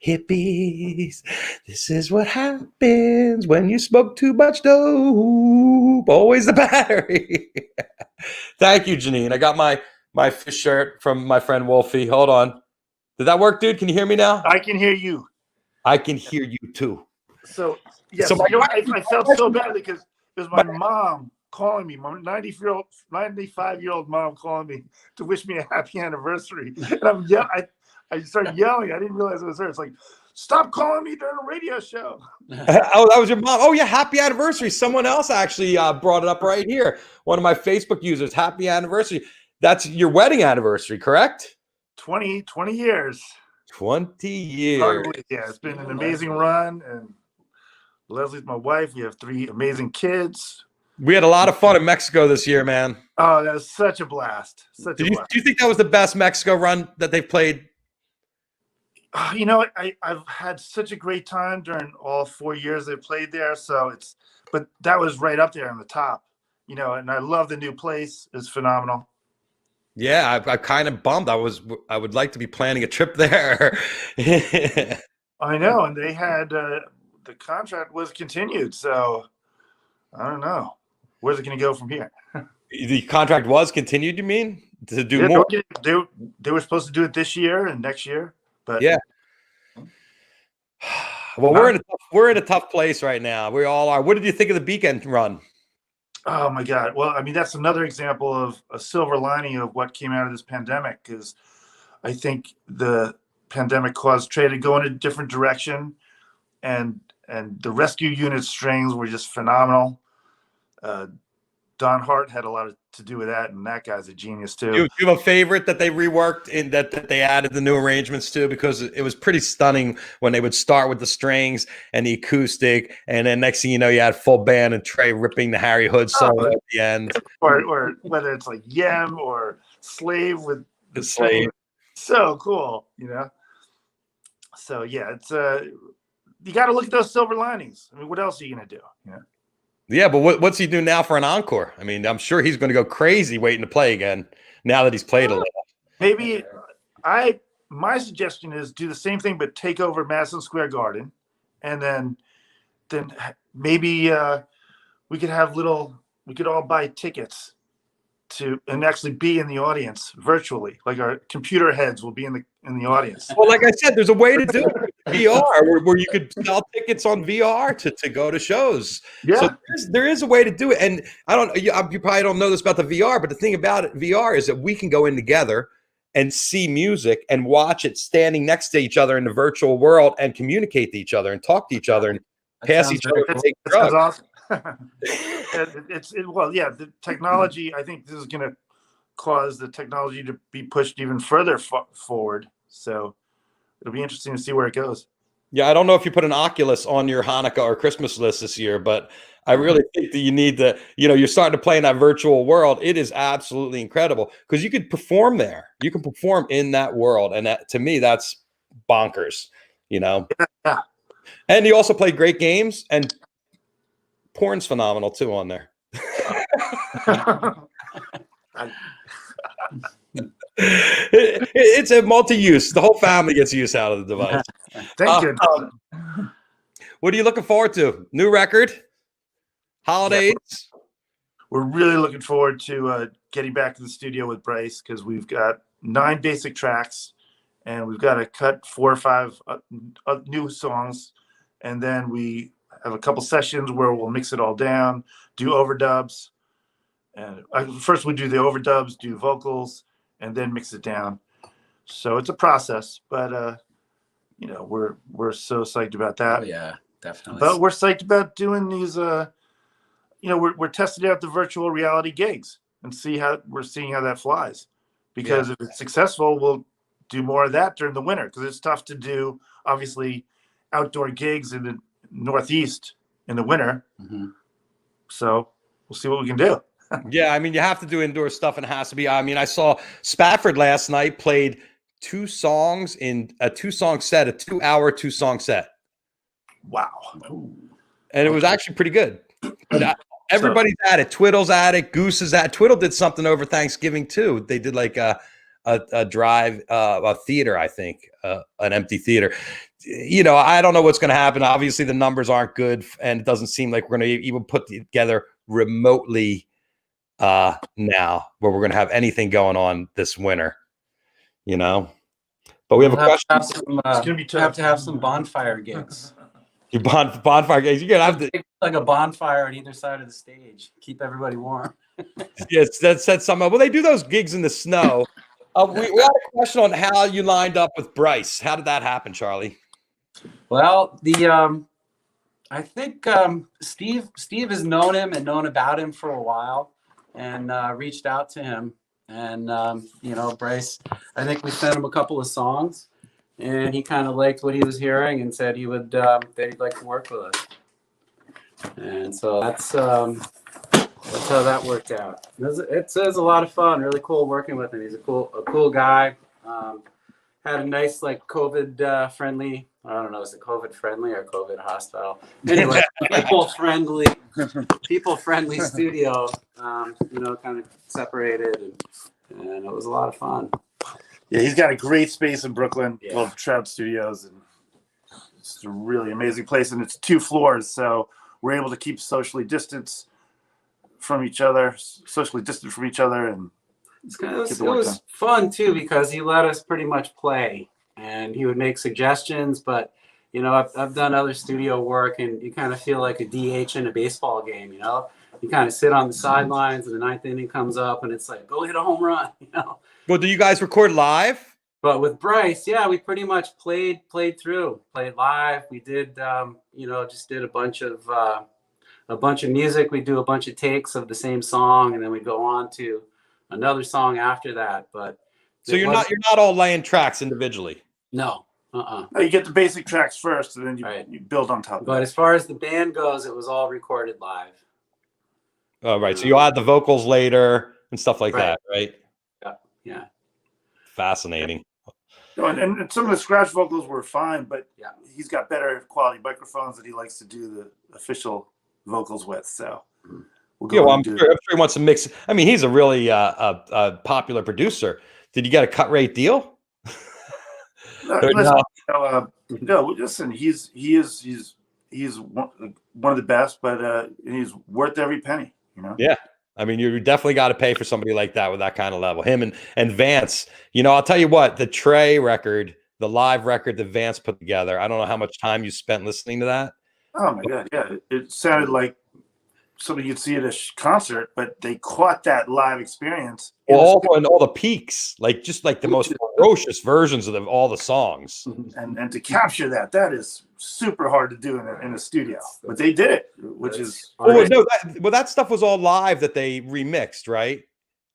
Hippies, this is what happens when you smoke too much dope. Always the battery. Thank you, Janine. I got my Phish shirt from my friend Wolfie. Hold on. Did that work, dude? Can you hear me now? I can hear you. I can hear you too. So yes, So I felt so bad because it was my mom calling me, my 95-year-old mom calling me to wish me a happy anniversary. And I started yelling. I didn't realize it was her. It's like, stop calling me during a radio show. Oh, that was your mom. Oh, yeah. Happy anniversary. Someone else actually brought it up right here. One of my Facebook users. Happy anniversary. That's your wedding anniversary, correct? 20 years. 20 years. Hardly, yeah, it's been an amazing run. And Leslie's my wife. We have 3 amazing kids. We had a lot of fun in Mexico this year, man. Oh, that was such a blast. Do you think that was the best Mexico run that they've played? I've had such a great time during all 4 years they've played there. But that was right up there on the top, and I love the new place. It's phenomenal. Yeah, I'm kind of bummed. I would like to be planning a trip there. I know. And they had, the contract was continued. So I don't know. Where's it going to go from here? The contract was continued, you mean? To do more? They were supposed to do it this year and next year. But yeah. Well, we're in a tough place right now. We all are. What did you think of the weekend run? Oh my God. Well, I mean, that's another example of a silver lining of what came out of this pandemic, because I think the pandemic caused Trey to go in a different direction, and the rescue unit strings were just phenomenal. Don Hart had a lot to do with that, and that guy's a genius too. Do you have a favorite that they reworked in that they added the new arrangements to? Because it was pretty stunning when they would start with the strings and the acoustic, and then next thing you know, you had full band and Trey ripping the Harry Hood solo at the end, or whether it's like Yem or Slave with the Slave. So cool, So yeah, it's you got to look at those silver linings. I mean, what else are you gonna do? Yeah, but what's he do now for an encore? I mean, I'm sure he's going to go crazy waiting to play again now that he's played a little. Maybe my suggestion is do the same thing, but take over Madison Square Garden, and then maybe we could all buy tickets and actually be in the audience virtually, like our computer heads will be in the audience. Well, like I said, there's a way to do it with VR where you could sell tickets on VR to go to shows. Yeah, so there is a way to do it. And you probably don't know this about the VR, but the thing about it, VR is that we can go in together and see music and watch it standing next to each other in the virtual world and communicate to each other and talk to each other and pass each other and take drugs. That's awesome. The technology, I think this is going to cause the technology to be pushed even further forward. So it'll be interesting to see where it goes. Yeah, I don't know if you put an Oculus on your Hanukkah or Christmas list this year, but I really think that you need to, you're starting to play in that virtual world. It is absolutely incredible because you could perform there. You can perform in that world. And that, to me, that's bonkers, Yeah. And you also play great games, and porn's phenomenal too on there. It's a multi-use. The whole family gets use out of the device. Thank you. What are you looking forward to? New record? Holidays? We're really looking forward to getting back to the studio with Bryce because we've got 9 basic tracks and we've got to cut 4 or 5 new songs. And then we have a couple sessions where we'll mix it all down, do overdubs. And first we do the overdubs, do vocals, and then mix it down. So it's a process, but we're so psyched about that. Oh yeah, definitely. But we're psyched about doing these. We're testing out the virtual reality gigs and seeing how that flies. Because if it's successful, we'll do more of that during the winter because it's tough to do obviously outdoor gigs in the Northeast in the winter. Mm-hmm. So we'll see what we can do. Yeah, I mean, you have to do indoor stuff, and it has to be. I mean, I saw Spafford last night played 2 songs in a 2-song set, a 2-hour 2-song set. Wow. And it was actually pretty good. But everybody's at it. Twiddle's at it. Goose is at it. Twiddle did something over Thanksgiving too. They did like a drive, a theater, I think, an empty theater. I don't know what's going to happen. Obviously, the numbers aren't good, and it doesn't seem like we're going to even put together remotely now where we're going to have anything going on this winter, But we have a question. It's going to be tough. Have to have some bonfire gigs. Your bonfire gigs. You're gonna have to like a bonfire on either side of the stage. Keep everybody warm. Yes, that said something. Well, they do those gigs in the snow. We had a question on how you lined up with Bryce. How did that happen, Charlie? Well, I think Steve has known him and known about him for a while, and reached out to him. And Bryce, I think we sent him a couple of songs, and he kind of liked what he was hearing and said he would that he'd like to work with us. And so that's how that worked out. It's a lot of fun. Really cool working with him. He's a cool guy. Had a nice COVID friendly. I don't know, is it COVID friendly or COVID hostile? Anyway, people friendly studio. Kind of separated, and it was a lot of fun. Yeah, he's got a great space in Brooklyn called Trout Studios, and it's a really amazing place. And it's 2 floors, so we're able to keep socially distant from each other, and it was fun too because he let us pretty much play, and he would make suggestions. But I've done other studio work, and you kind of feel like a DH in a baseball game. You kind of sit on the sidelines, and the 9th inning comes up, and it's like, go hit a home run. Well, do you guys record live? But with Bryce, we pretty much played live. We did, just did a bunch of a bunch of music. We do a bunch of takes of the same song, and then we go on to another song after that. But So you're not all laying tracks individually. No. No, you get the basic tracks first, and then you build on top of But that. as far as the band goes, it was all recorded live. Oh, right. So you add the vocals later and stuff like that, right? Yeah. Fascinating. No, and some of the scratch vocals were fine, but he's got better quality microphones that he likes to do the official vocals with. So I'm sure he wants to mix. I mean, he's a really popular producer. Did you get a cut rate deal? No, listen, he's one of the best, but he's worth every penny. You know. Yeah. I mean, you definitely got to pay for somebody like that with that kind of level. Him and Vance. You know, I'll tell you what, the Trey record, the live record that Vance put together. I don't know how much time you spent listening to that. Oh my God, yeah, it sounded like something you'd see at a concert, but they caught that live experience. All the peaks, just like the most ferocious versions of all the songs. And to capture that is super hard to do in a studio. But they did it, which is that stuff was all live that they remixed, right?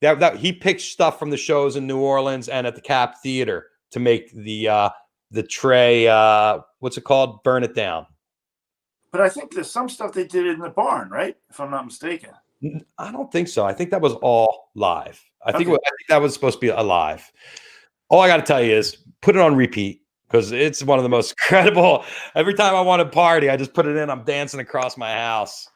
That he picked stuff from the shows in New Orleans and at the Cap Theater to make the Trey what's it called? Burn It Down. But I think there's some stuff they did in the barn, right? If I'm not mistaken. I don't think so. I think that was all live. I think that was supposed to be alive. All I got to tell you is put it on repeat because it's one of the most incredible. Every time I want to party, I just put it in. I'm dancing across my house.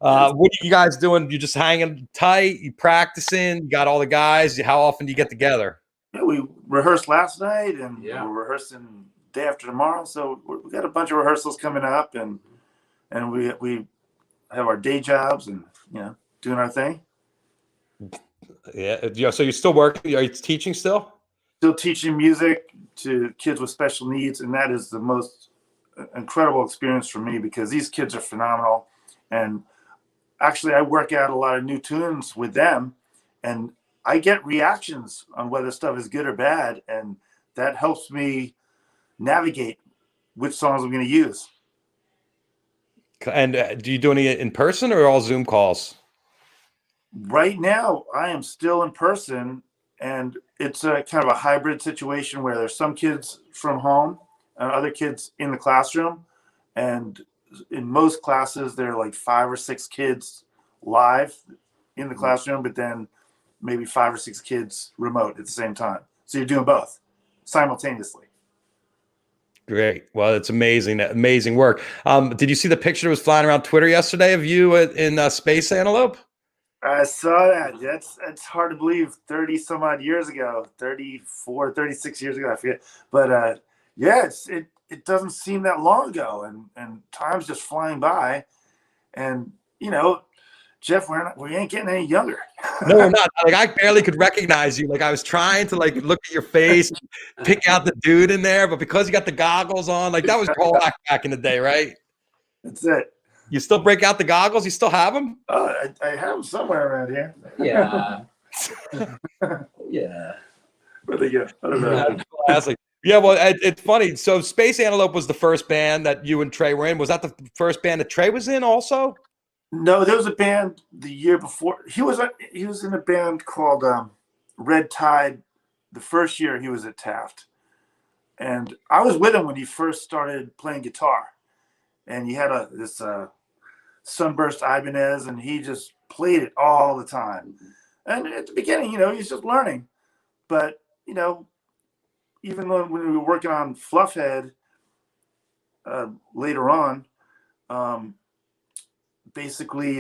What are you guys doing? You just hanging tight? You practicing? You got all the guys? How often do you get together? Yeah, we rehearsed last night, and we're rehearsing day after tomorrow. So we got a bunch of rehearsals coming up, and we have our day jobs and doing our thing. Yeah. So you're still working? Are you teaching still? Still teaching music to kids with special needs, and that is the most incredible experience for me because these kids are phenomenal. And actually, I work out a lot of new tunes with them, and I get reactions on whether stuff is good or bad, and that helps me navigate which songs I'm going to use. And do you do any in person or all Zoom calls? Right now, I am still in person, and it's a kind of a hybrid situation where there's some kids from home and other kids in the classroom. And in most classes, there are like 5 or 6 kids live in the classroom, but then maybe 5 or 6 kids remote at the same time. So you're doing both simultaneously. Great. Well, it's amazing work. Did you see the picture that was flying around Twitter yesterday of you in Space Antelope? I saw that. That's hard to believe. 30 some odd years ago, 34, 36 years ago, I forget. But it doesn't seem that long ago, and time's just flying by. And Jeff, we ain't getting any younger. No, we're not. Like I barely could recognize you. Like I was trying to look at your face, pick out the dude in there, but because you got the goggles on, that was Pollak back in the day, right? That's it. You still break out the goggles? You still have them? Oh, I have them somewhere around here. Yeah. Yeah. Where they go? I don't know. Classic. Yeah, well, it's funny. So Space Antelope was the first band that you and Trey were in. Was that the first band that Trey was in also? No, there was a band the year before. He was in a band called Red Tide the first year he was at Taft. And I was with him when he first started playing guitar. And he had this Sunburst Ibanez, and he just played it all the time. And at the beginning, he's just learning. But, even when we were working on Fluffhead later on, basically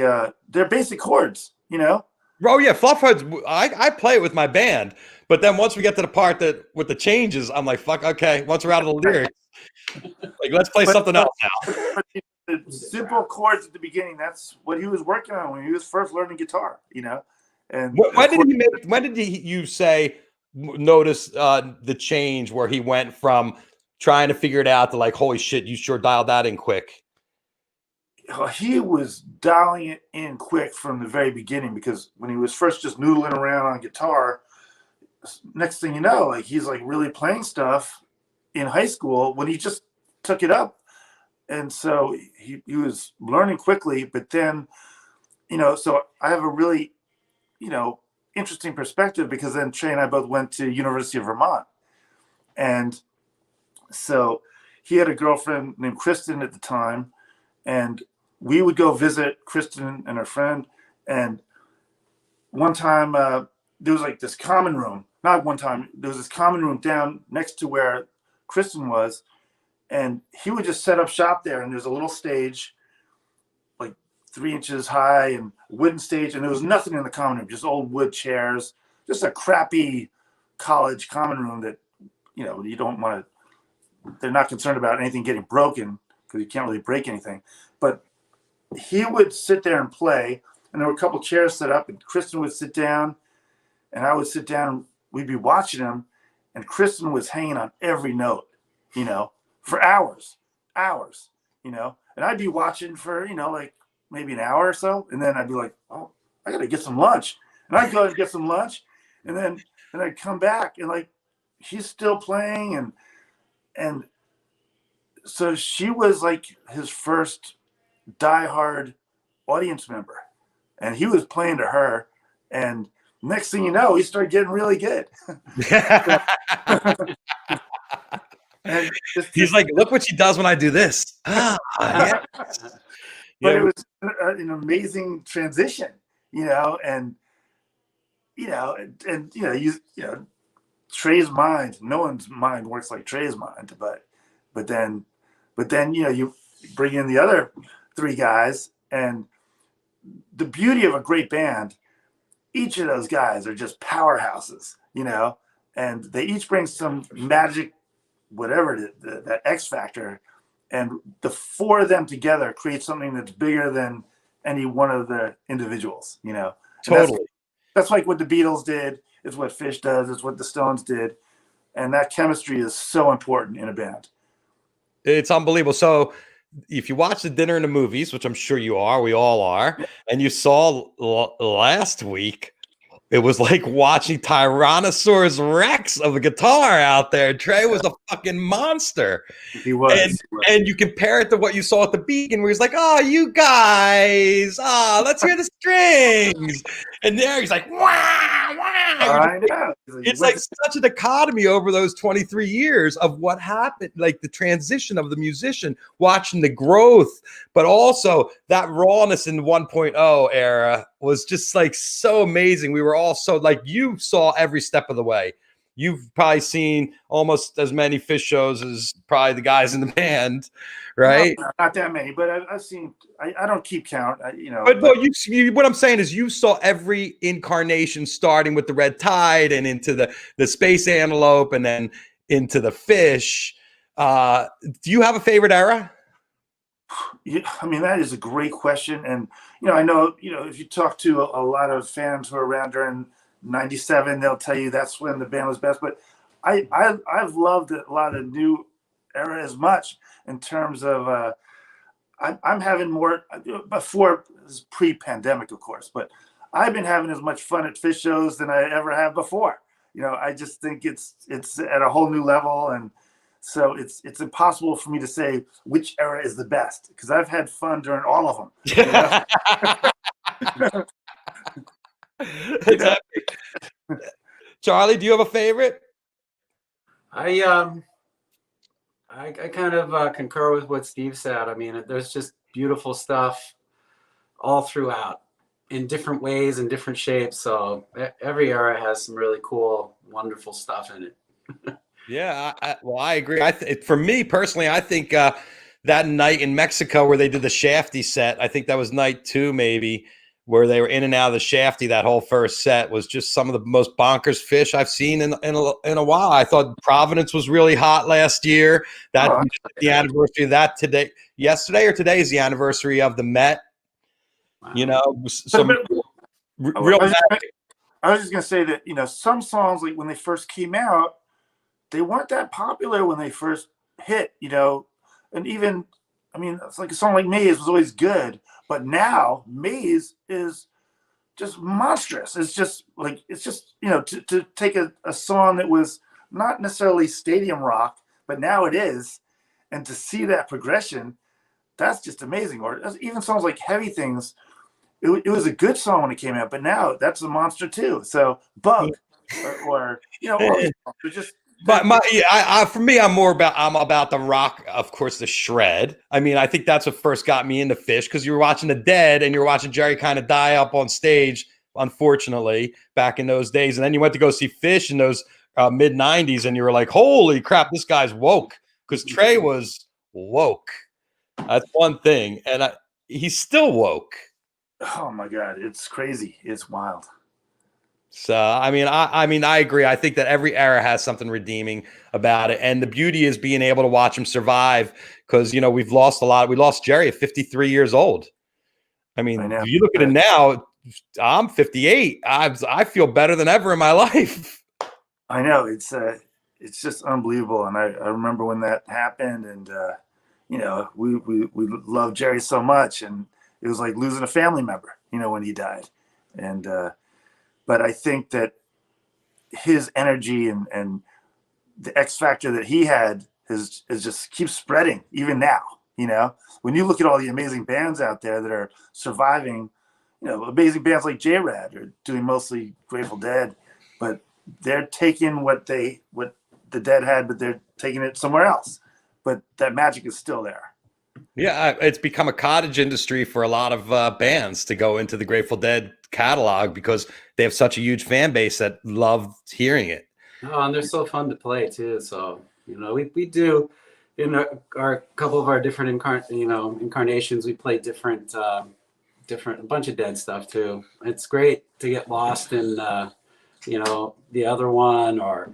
they're basic chords, Oh yeah, Fluffheads. I play it with my band, but then once we get to the part that with the changes, I'm like, fuck, okay. Once we're out of the lyrics, let's play something else now. The simple chords at the beginning, that's what he was working on when he was first learning guitar, And when did you notice the change where he went from trying to figure it out to holy shit, you sure dialed that in quick? He was dialing it in quick from the very beginning, because when he was first just noodling around on guitar, next thing you know, he's really playing stuff in high school. When he just took it up, and so he was learning quickly. But then, so I have a really, interesting perspective, because then Trey and I both went to University of Vermont, and so he had a girlfriend named Kristen at the time, and we would go visit Kristen and her friend. And one time there was like this common room. Not one time. There was this common room down next to where Kristen was, and he would just set up shop there. And there's a little stage, like 3 inches high, and wooden stage, and there was nothing in the common room, just old wood chairs, just a crappy college common room that you don't want to. They're not concerned about anything getting broken, because you can't really break anything. But he would sit there and play, and there were a couple chairs set up, and Kristen would sit down, and I would sit down, and we'd be watching him, and Kristen was hanging on every note, for hours, and I'd be watching for, like maybe an hour or so, and then I'd be like, oh, I got to get some lunch. And I'd go and get some lunch, and then I'd come back, and like, he's still playing, and so she was like his first diehard audience member, and he was playing to her, and next thing you know, he started getting really good. And he's like, look what she does when I do this. Yeah. But it was an amazing transition, and Trey's mind, no one's mind works like Trey's mind, but then you bring in the other 3 guys, and the beauty of a great band, each of those guys are just powerhouses, and they each bring some magic, whatever, that X factor, and the 4 of them together create something that's bigger than any one of the individuals, Totally. That's like what the Beatles did. It's what Phish does. It's what the Stones did. And that chemistry is so important in a band. It's unbelievable. So if you watch the Dinner and the Movies, which I'm sure you are, we all are, and you saw last week, it was like watching Tyrannosaurus Rex of a guitar out there. Trey was a fucking monster. He was. And you compare it to what you saw at the beacon, where he's like, oh, you guys, let's hear the strings. And there he's like, wow, wow. I know. It's like such a dichotomy over those 23 years of what happened, like the transition of the musician, watching the growth, but also that rawness in 1.0 era was just like so amazing. We were all so, like, you saw every step of the way. You've probably seen almost as many Phish shows as probably the guys in the band, right? No, not that many, but I've seen. I don't keep count, But you, what I'm saying is, you saw every incarnation, starting with the Red Tide and into the Space Antelope, and then into the Phish. Do you have a favorite era? I mean, that is a great question, and I know if you talk to a lot of fans who are around during '97, they'll tell you that's when the band was best. But I've loved a lot of new era as much, in terms of I'm having more, before, pre-pandemic, of course, but I've been having as much fun at Phish shows than I ever have before. I just think it's at a whole new level, and so it's impossible for me to say which era is the best, because I've had fun during all of them. Exactly. Charlie, do you have a favorite? I kind of concur with what Steve said. I mean, there's just beautiful stuff all throughout, in different ways and different shapes. So every era has some really cool, wonderful stuff in it. Yeah, I agree. For me personally, I think that night in Mexico where they did the Shafty set, I think that was night 2 maybe, where they were in and out of the Shafty. That whole first set was just some of the most bonkers Phish I've seen in a while. I thought Providence was really hot last year. The anniversary of that yesterday or today is the anniversary of the Met. Wow. Some real magic. I was just gonna say that some songs, like when they first came out, they weren't that popular when they first hit. And even, I mean, it's like a song like Maze was always good, but now Maze is just monstrous. It's just to take a song that was not necessarily stadium rock, but now it is, and to see that progression, that's just amazing. Or even songs like Heavy Things, it was a good song when it came out, but now that's a monster too. So Bug, or all these songs are just. But for me, I'm about the rock, of course, the shred. I mean, I think that's what first got me into Phish, because you were watching the Dead and you were watching Jerry kind of die up on stage, unfortunately, back in those days. And then you went to go see Phish in those mid '90s, and you were like, "Holy crap, this guy's woke!" Because Trey was woke. That's one thing, and he's still woke. Oh my God, it's crazy. It's wild. So, I mean, I agree. I think that every era has something redeeming about it. And the beauty is being able to watch him survive, because, we've lost a lot. We lost Jerry at 53 years old. I mean, if you look at it now, I'm 58. I feel better than ever in my life. I know. It's just unbelievable. And I remember when that happened, and, we loved Jerry so much, and it was like losing a family member, when he died. And, but I think that his energy and the X factor that he had is just keeps spreading even now. When you look at all the amazing bands out there that are surviving, amazing bands like J-Rad are doing mostly Grateful Dead, but they're taking what the Dead had, but they're taking it somewhere else. But that magic is still there. Yeah, it's become a cottage industry for a lot of bands to go into the Grateful Dead catalog, because they have such a huge fan base that love hearing it. Oh, and they're so fun to play too. So we do in our couple of our different incarnations. We play different a bunch of Dead stuff too. It's great to get lost in the other one, or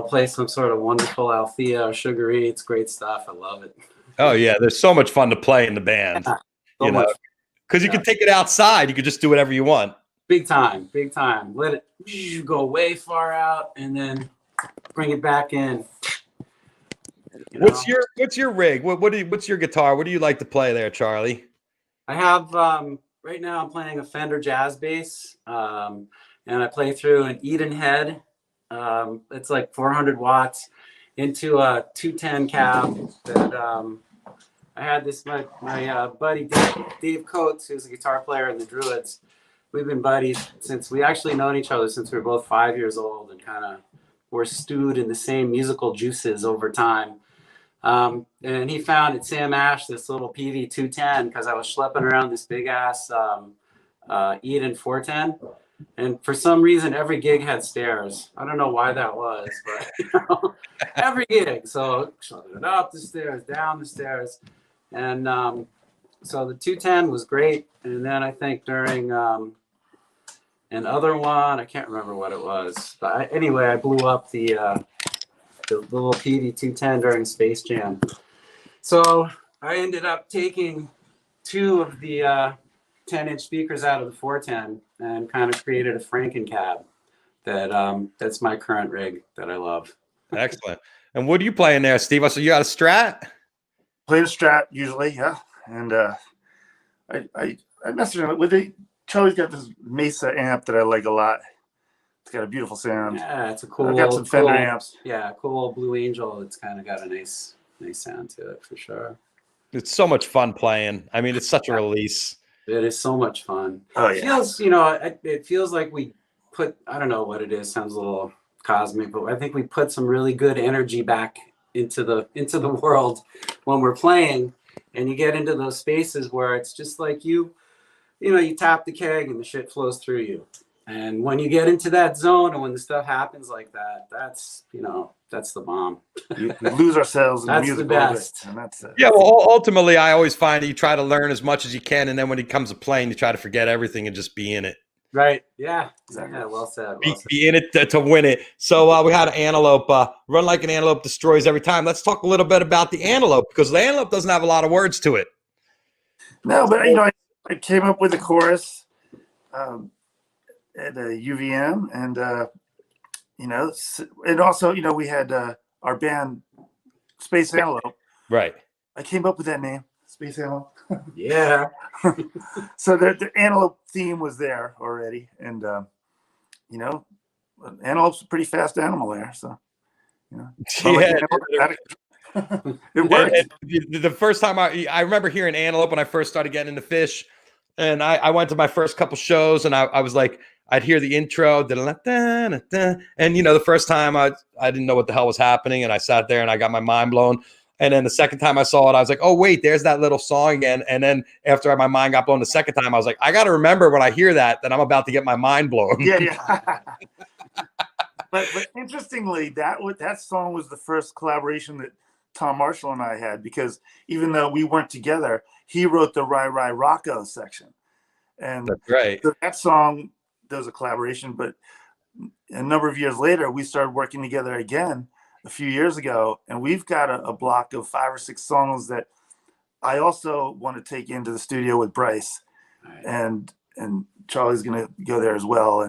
play some sort of Wonderful Althea or Sugary. It's great stuff. I love it. Oh yeah, there's so much fun to play in the band. Yeah, because you can take it outside. You can just do whatever you want. Big time. Let it go way far out and then bring it back in. What's your rig? What's your guitar? What do you like to play there, Charlie? I have right now I'm playing a Fender jazz bass, and I play through an Eden Head. It's like 400 watts into a 210 cab that I had this my buddy Dave Coates, who's a guitar player in the Druids. We've been buddies since we actually known each other since we were both 5 years old, and kind of were stewed in the same musical juices over time. And he found at Sam Ash this little PV 210 because I was schlepping around this big ass Eden 410. And for some reason, every gig had stairs. I don't know why that was, but every gig. So it up the stairs, down the stairs. And so the 210 was great. And then I think during another one, I can't remember what it was. But anyway, I blew up the little PV 210 during Space Jam. So I ended up taking two of the 10-inch speakers out of the 410 and kind of created a Franken-cab that's my current rig that I love. Excellent. And what are you playing there, Steve? So you got a Strat? Play the Strat usually, yeah. And I messaged him with it. Charlie's got this Mesa amp that I like a lot. It's got a beautiful sound. Yeah, it's a cool. I've got some Fender amps. Yeah, cool Blue Angel. It's kind of got a nice sound to it for sure. It's so much fun playing. I mean, it's such a release. It is so much fun. Oh yeah. It feels like we put, I don't know what it is. Sounds a little cosmic, but I think we put some really good energy back into the world when we're playing, and you get into those spaces where it's just like you tap the keg and the shit flows through you. And when you get into that zone and when the stuff happens like that, that's the bomb. We lose ourselves in that's the music. The best. And that's it. Yeah, well, ultimately, I always find that you try to learn as much as you can, and then when it comes to playing, you try to forget everything and just be in it. Right. Yeah. Exactly. Yeah, well said. Be in it to win it. So we had an antelope. Run like an antelope destroys every time. Let's talk a little bit about the antelope, because the antelope doesn't have a lot of words to it. No, but I came up with the chorus at UVM, and and also we had our band Space Antelope. Right. I came up with that name, Space Antelope. Yeah. So the antelope theme was there already, and antelope's a pretty fast animal there. So Yeah. It works. The first time I remember hearing Antelope when I first started getting into Phish, and I went to my first couple shows, and I was like, I'd hear the intro, and you know, the first time I didn't know what the hell was happening, and I sat there and I got my mind blown. And then the second time I saw it, I was like, oh wait, there's that little song again. And then after my mind got blown the second time, I was like, I got to remember when I hear that I'm about to get my mind blown. Yeah. But interestingly, that song was the first collaboration that Tom Marshall and I had, because even though we weren't together, he wrote the Rai Rai Rocco section. And that's right. So that song, there was a collaboration, but a number of years later, we started working together again a few years ago, and we've got a block of 5 or 6 songs that I also want to take into the studio with Bryce, and Charlie's going to go there as well.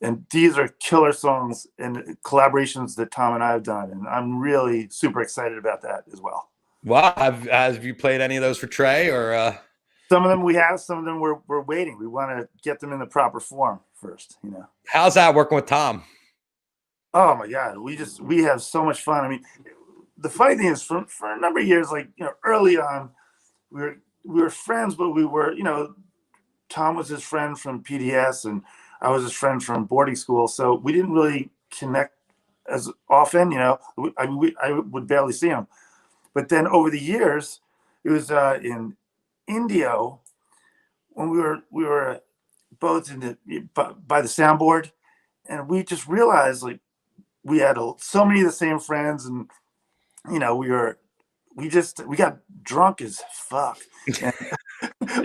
And these are killer songs and collaborations that Tom and I have done, and I'm really super excited about that as well. Wow, have you played any of those for Trey, or? Some of them we have, some of them we're waiting. We want to get them in the proper form first, you know. How's that working with Tom? Oh my God, we have so much fun. I mean, the funny thing is, for a number of years, like, you know, early on, we were friends, but we were, you know, Tom was his friend from PDS, and I was his friend from boarding school, so we didn't really connect as often. You know, I would barely see him. But then over the years, it was in Indio when we were both by the soundboard, and we just realized, like, we had so many of the same friends, and you know, we got drunk as fuck, and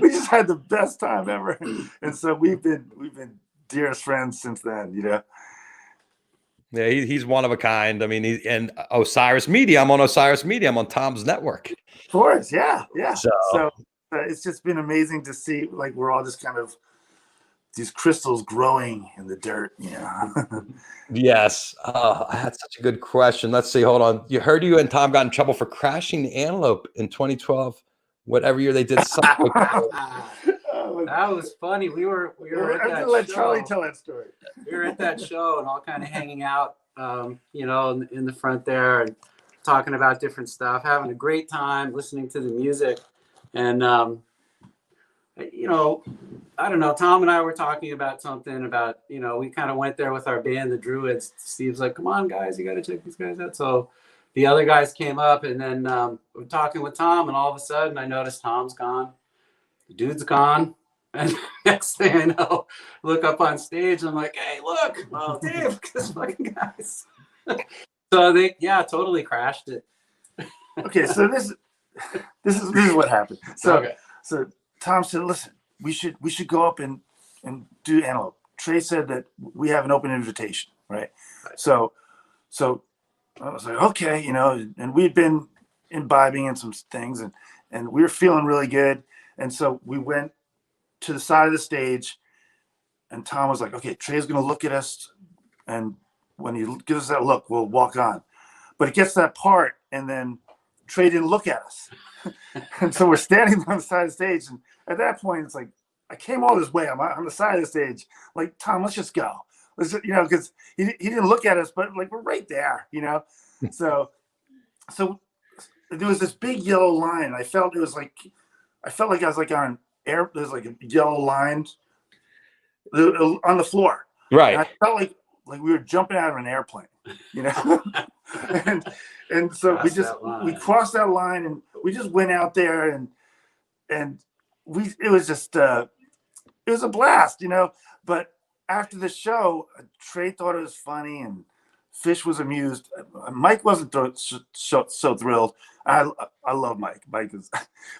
we just had the best time ever, and so we've been dearest friends since then, you know. Yeah, he's one of a kind. I mean, and Osiris Media. I'm on Osiris Media. I'm on Tom's network. Of course, yeah. So it's just been amazing to see, like, we're all just kind of these crystals growing in the dirt, you know. Yes. That's such a good question. Let's see. Hold on. You and Tom got in trouble for crashing the Antelope in 2012. Whatever year they did something. That was funny. We were at that let show. Charlie tell that story. We were at that show and all kind of hanging out, you know, in the front there, and talking about different stuff, having a great time, listening to the music. And, you know, I don't know, Tom and I were talking about something about, you know, we kind of went there with our band, the Druids. Steve's like, come on, guys, you got to check these guys out. So the other guys came up, and then we're talking with Tom, and all of a sudden I noticed Tom's gone. The dude's gone. And next thing I know, look up on stage, I'm like, hey, look, oh, Dave, this fucking guys. So they, totally crashed it. Okay, so this is what happened. So Tom said, listen, we should go up and do Antelope. Trey said that we have an open invitation, right? So I was like, okay, you know, and we'd been imbibing in some things, and we were feeling really good. And so we went to the side of the stage, and Tom was like, okay, Trey's going to look at us, and when he gives us that look, we'll walk on. But it gets to that part, and then Trey didn't look at us. And so we're standing on the side of the stage, and at that point, it's like, I came all this way. I'm on the side of the stage. Like, Tom, let's just go. Let's, you know, because he didn't look at us, but, like, we're right there, you know? So there was this big yellow line. I felt like I was like on air. There's like a yellow line on the floor. Right. And I felt like we were jumping out of an airplane, you know? and so we crossed that line, and we just went out there, and it was just, it was a blast, you know? But after the show, Trey thought it was funny, and Phish was amused. Mike wasn't so thrilled. I love Mike. Mike is,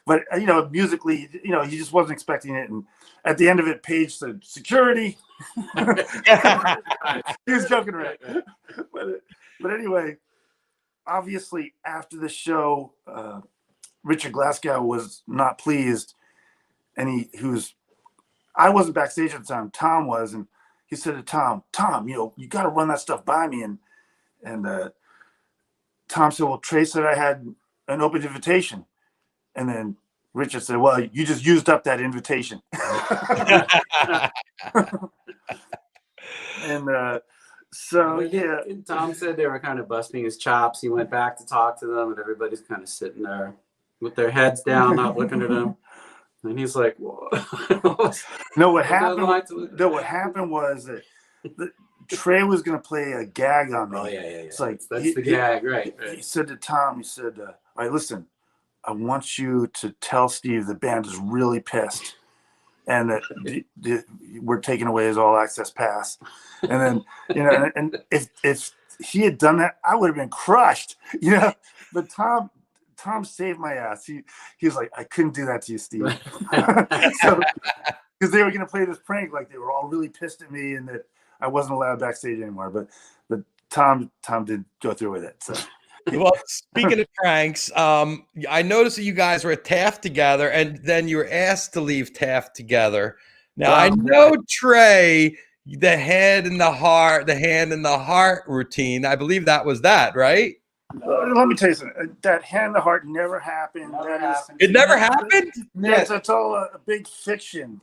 but you know, musically, you know, he just wasn't expecting it. And at the end of it, Paige said, "Security." He was joking around. But anyway, obviously, after the show, Richard Glasgow was not pleased, and I wasn't backstage at the time. Tom was, and he said to Tom, you know, you got to run that stuff by me. And Tom said, well, Trey said I had an open invitation. And then Richard said, well, you just used up that invitation. And So yeah, And Tom said they were kind of busting his chops. He went back to talk to them, and everybody's kind of sitting there with their heads down, not looking at him. And he's like, "Whoa." no, what happened? No, what happened was that Trey was going to play a gag on me. Oh yeah. It's like that's the gag, right? He said to Tom, he said, "All right, listen, I want you to tell Steve the band is really pissed, and that we're taking away his all access pass." And then and if he had done that, I would have been crushed, But Tom saved my ass. He was like, "I couldn't do that to you, Steve," because they were going to play this prank, like they were all really pissed at me, and that I wasn't allowed backstage anymore. But Tom did go through with it. So. Well, speaking of pranks, I noticed that you guys were at Taft together, and then you were asked to leave Taft together. Now I know Trey, the hand in the heart routine. I believe that was that, right? Let me tell you something. That hand in the heart never happened. It never happened? Yes, that's all a big fiction.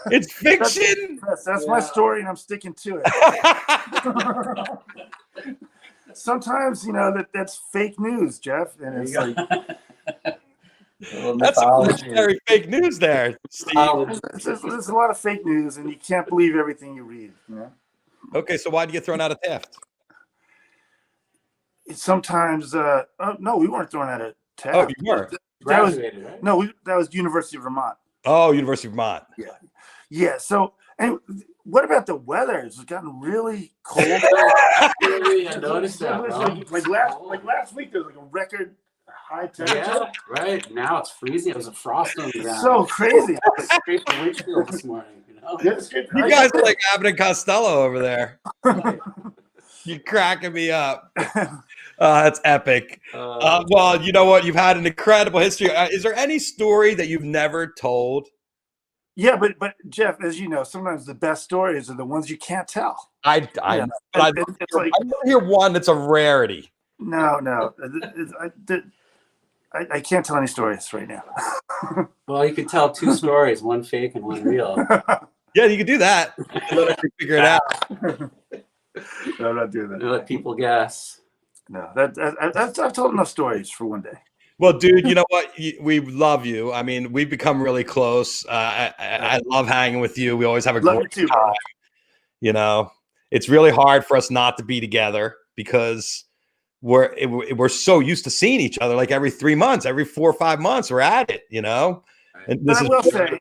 It's fiction? That's my story, and I'm sticking to it. Sometimes, that's fake news, Jeff. And it's like... That's very fake news there, Steve. There's a lot of fake news, and you can't believe everything you read. Okay, so why did you get thrown out of Taft? Sometimes, no, we weren't thrown out of Taft. Oh, you were? Graduated, right? No, that was University of Vermont. Oh, University of Vermont. Yeah. So, and what about the weather? It's gotten really cold. I noticed that. Like last week, there was like a record high temperature. Yeah, right. Now it's freezing. It was a frost on the ground. So crazy. I scraped the windshield this morning. You guys are like Abbott and Costello over there. You're cracking me up. That's epic. Well, you know what? You've had an incredible history. Is there any story that you've never told? Yeah, but Jeff, as you know, sometimes the best stories are the ones you can't tell. I hear one that's a rarity. No. I can't tell any stories right now. Well, you could tell two stories, one fake and one real. Yeah, you could do that. Let me figure it out. No, I'm not doing that. Let people guess. No, I've told enough stories for one day. Well, dude, you know what? We love you. I mean, we've become really close. I love hanging with you. We always have a great time. It's really hard for us not to be together because we're so used to seeing each other like every 3 months, every 4 or 5 months. We're at it, And but I will say,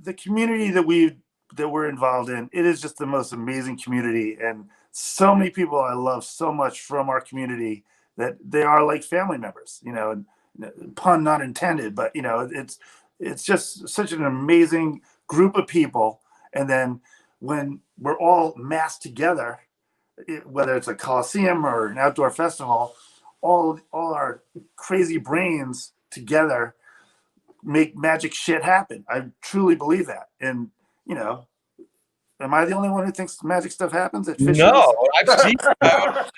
the community that we're involved in, it is just the most amazing community, and so many people I love so much from our community that they are like family members, and pun not intended, but it's just such an amazing group of people. And then when we're all massed together, whether it's a Coliseum or an outdoor festival, all our crazy brains together make magic shit happen. I truly believe that. And am I the only one who thinks magic stuff happens at Phish? No, I've seen that.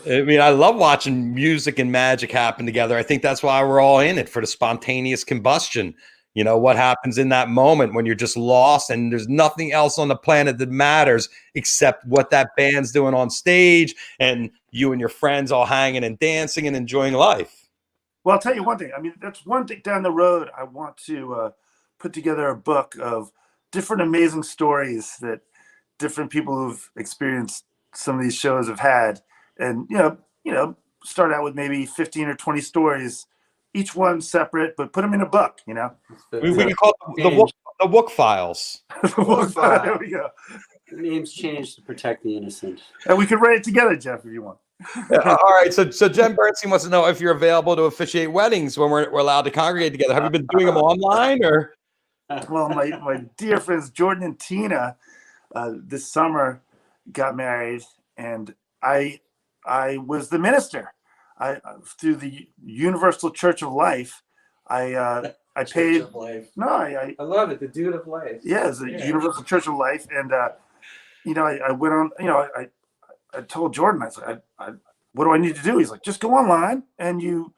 I mean, I love watching music and magic happen together. I think that's why we're all in it, for the spontaneous combustion. What happens in that moment when you're just lost and there's nothing else on the planet that matters except what that band's doing on stage and you and your friends all hanging and dancing and enjoying life. Well, I'll tell you one thing. I mean, that's one thing down the road. I want to put together a book of different amazing stories that different people who've experienced some of these shows have had. And, start out with maybe 15 or 20 stories, each one separate, but put them in a book, We can call it the book files. There we go. The name's changed to protect the innocent. And we could write it together, Jeff, if you want. All right. So Jen Bernstein wants to know if you're available to officiate weddings when we're allowed to congregate together. Have you been doing them online or? Well, my dear friends Jordan and Tina this summer got married, and I was the minister. I through the Universal Church of Life. I paid. No, I love it. The Dude of Life. Yeah, it's the Universal Church of Life, and I went on. I told Jordan, I said, what do I need to do? He's like, just go online and you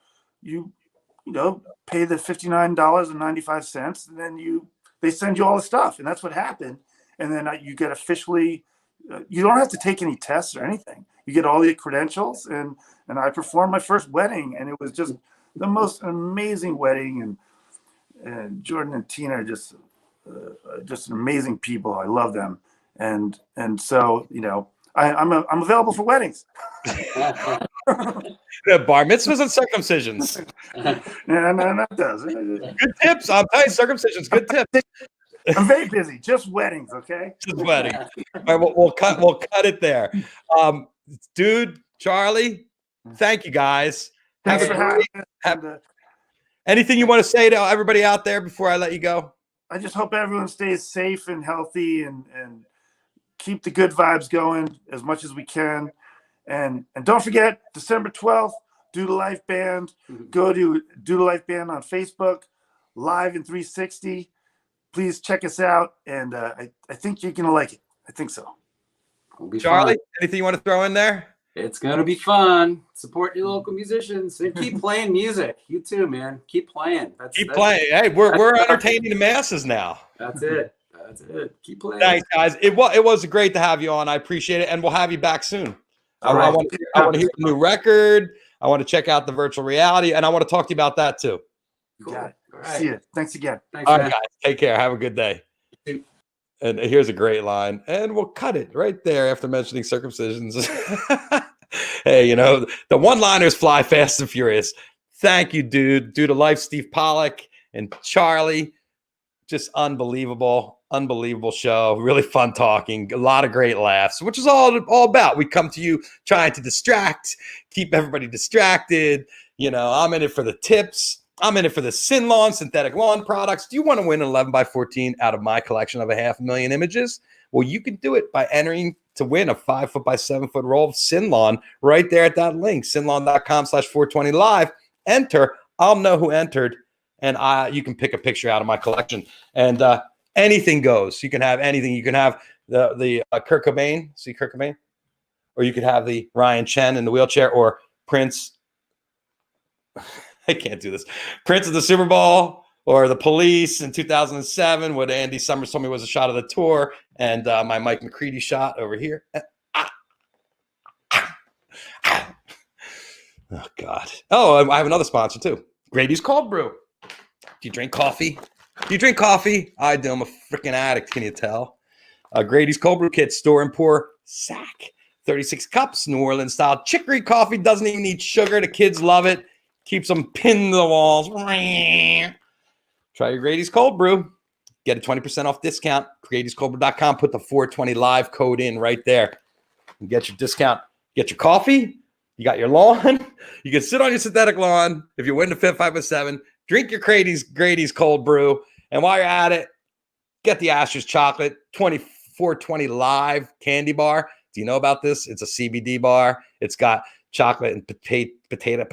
pay the $59.95, and then they send you all the stuff. And that's what happened. and then you get officially. You don't have to take any tests or anything. You get all the credentials, and I performed my first wedding, and it was just the most amazing wedding. And Jordan and Tina are just amazing people. I love them, and so I'm available for weddings. The bar mitzvahs and circumcisions. That does. Good tips. I'll tell you, circumcisions. Good tips. I'm very busy. Just weddings, okay? Just weddings. All right, we'll cut it there. Dude, Charlie, thank you guys. Thanks for having me. Anything you want to say to everybody out there before I let you go? I just hope everyone stays safe and healthy and keep the good vibes going as much as we can. And don't forget, December 12th, Do the Life Band. Go to Do the Life Band on Facebook, live in 360. Please check us out, and I think you're going to like it. I think so. Charlie, anything you want to throw in there? It's going to be fun. Support your local musicians and keep playing music. You too, man. Keep playing. Keep playing. Hey, we're entertaining the masses now. That's it. Keep playing. Thanks, guys. It was great to have you on. I appreciate it, and we'll have you back soon. I want to hear the new record. I want to check out the virtual reality, and I want to talk to you about that too. Cool. Got it. All right. See you. Thanks again. Thanks, all right, guys. Take care. Have a good day. And here's a great line, and we'll cut it right there after mentioning circumcisions. Hey, the one-liners fly fast and furious. Thank you, dude. Due to life, Steve Pollak and Charlie. Just unbelievable show. Really fun talking. A lot of great laughs, which is all about. We come to you trying to distract, keep everybody distracted. I'm in it for the tips. I'm in it for the Sin Lawn synthetic lawn products. Do you want to win an 11x14 out of my collection of 500,000 images? Well, you can do it by entering to win a 5 foot by 7 foot roll of Sin Lawn right there at that link, sinlawn.com/420live. Enter. I'll know who entered, and you can pick a picture out of my collection. And anything goes. You can have anything. You can have the Kurt Cobain. See Kurt Cobain? Or you could have the Ryan Chen in the wheelchair, or Prince. I can't do this. Prince of the Super Bowl, or the Police in 2007, what Andy Summers told me was a shot of the tour, and my Mike McCready shot over here. Oh, God. Oh, I have another sponsor, too. Grady's Cold Brew. Do you drink coffee? I do. I'm a freaking addict. Can you tell? Grady's Cold Brew Kit, store and pour sack. 36 cups, New Orleans style chicory coffee. Doesn't even need sugar. The kids love it. Keeps them pinned to the walls. Try your Grady's Cold Brew. Get a 20% off discount. Grady'sColdBrew.com. Put the 420 live code in right there. And get your discount. Get your coffee. You got your lawn. You can sit on your synthetic lawn. If you win the 5x7, drink your Grady's Cold Brew. And while you're at it, get the Asher's Chocolate 420 live candy bar. Do you know about this? It's a CBD bar. It's got chocolate and potato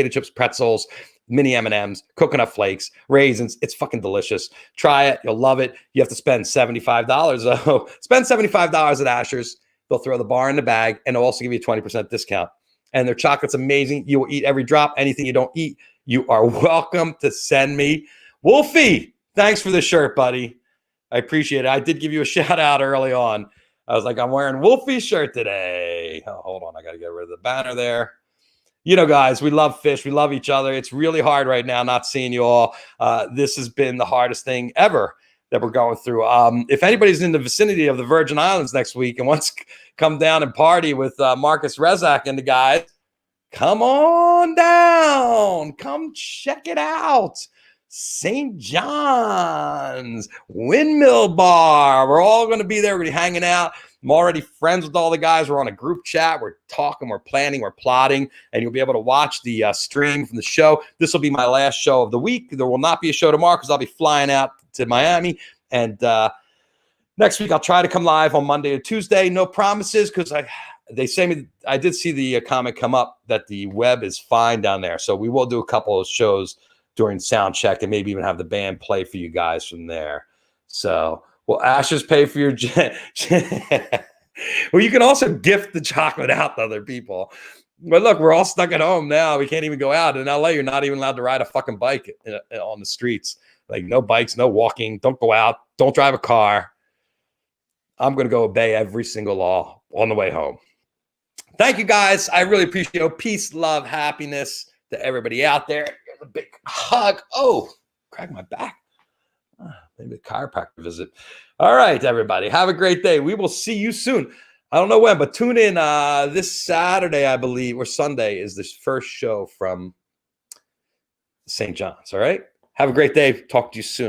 chips, pretzels, mini M&Ms, coconut flakes, raisins. It's fucking delicious. Try it. You'll love it. You have to spend $75 though. Spend $75 at Asher's. They'll throw the bar in the bag, and they'll also give you a 20% discount. And their chocolate's amazing. You will eat every drop. Anything you don't eat, you are welcome to send me. Wolfie, thanks for the shirt, buddy. I appreciate it. I did give you a shout out early on. I was like, I'm wearing Wolfie's shirt today. Oh, hold on. I got to get rid of the banner there. Guys, we love Phish. We love each other. It's really hard right now not seeing you all. This has been the hardest thing ever that we're going through. If anybody's in the vicinity of the Virgin Islands next week and wants to come down and party with Marcus Rezak and the guys, come on down. Come check it out. St. John's Windmill Bar. We're all going to be there. We're going to be hanging out. I'm already friends with all the guys. We're on a group chat. We're talking, we're planning, we're plotting, and you'll be able to watch the stream from the show. This will be my last show of the week. There will not be a show tomorrow because I'll be flying out to Miami. And next week, I'll try to come live on Monday or Tuesday. No promises because they say me. I did see the comment come up that the web is fine down there. So we will do a couple of shows during sound check and maybe even have the band play for you guys from there. So, will Ashes pay for your well, you can also gift the chocolate out to other people. But look, we're all stuck at home now. We can't even go out. In LA, you're not even allowed to ride a fucking bike on the streets. Like no bikes, no walking. Don't go out. Don't drive a car. I'm going to go obey every single law on the way home. Thank you, guys. I really appreciate it. Peace, love, happiness to everybody out there. Here's a big hug. Oh, crack my back. Maybe a chiropractor visit. All right, everybody. Have a great day. We will see you soon. I don't know when, but tune in this Saturday, I believe, or Sunday is the first show from St. John's. All right. Have a great day. Talk to you soon.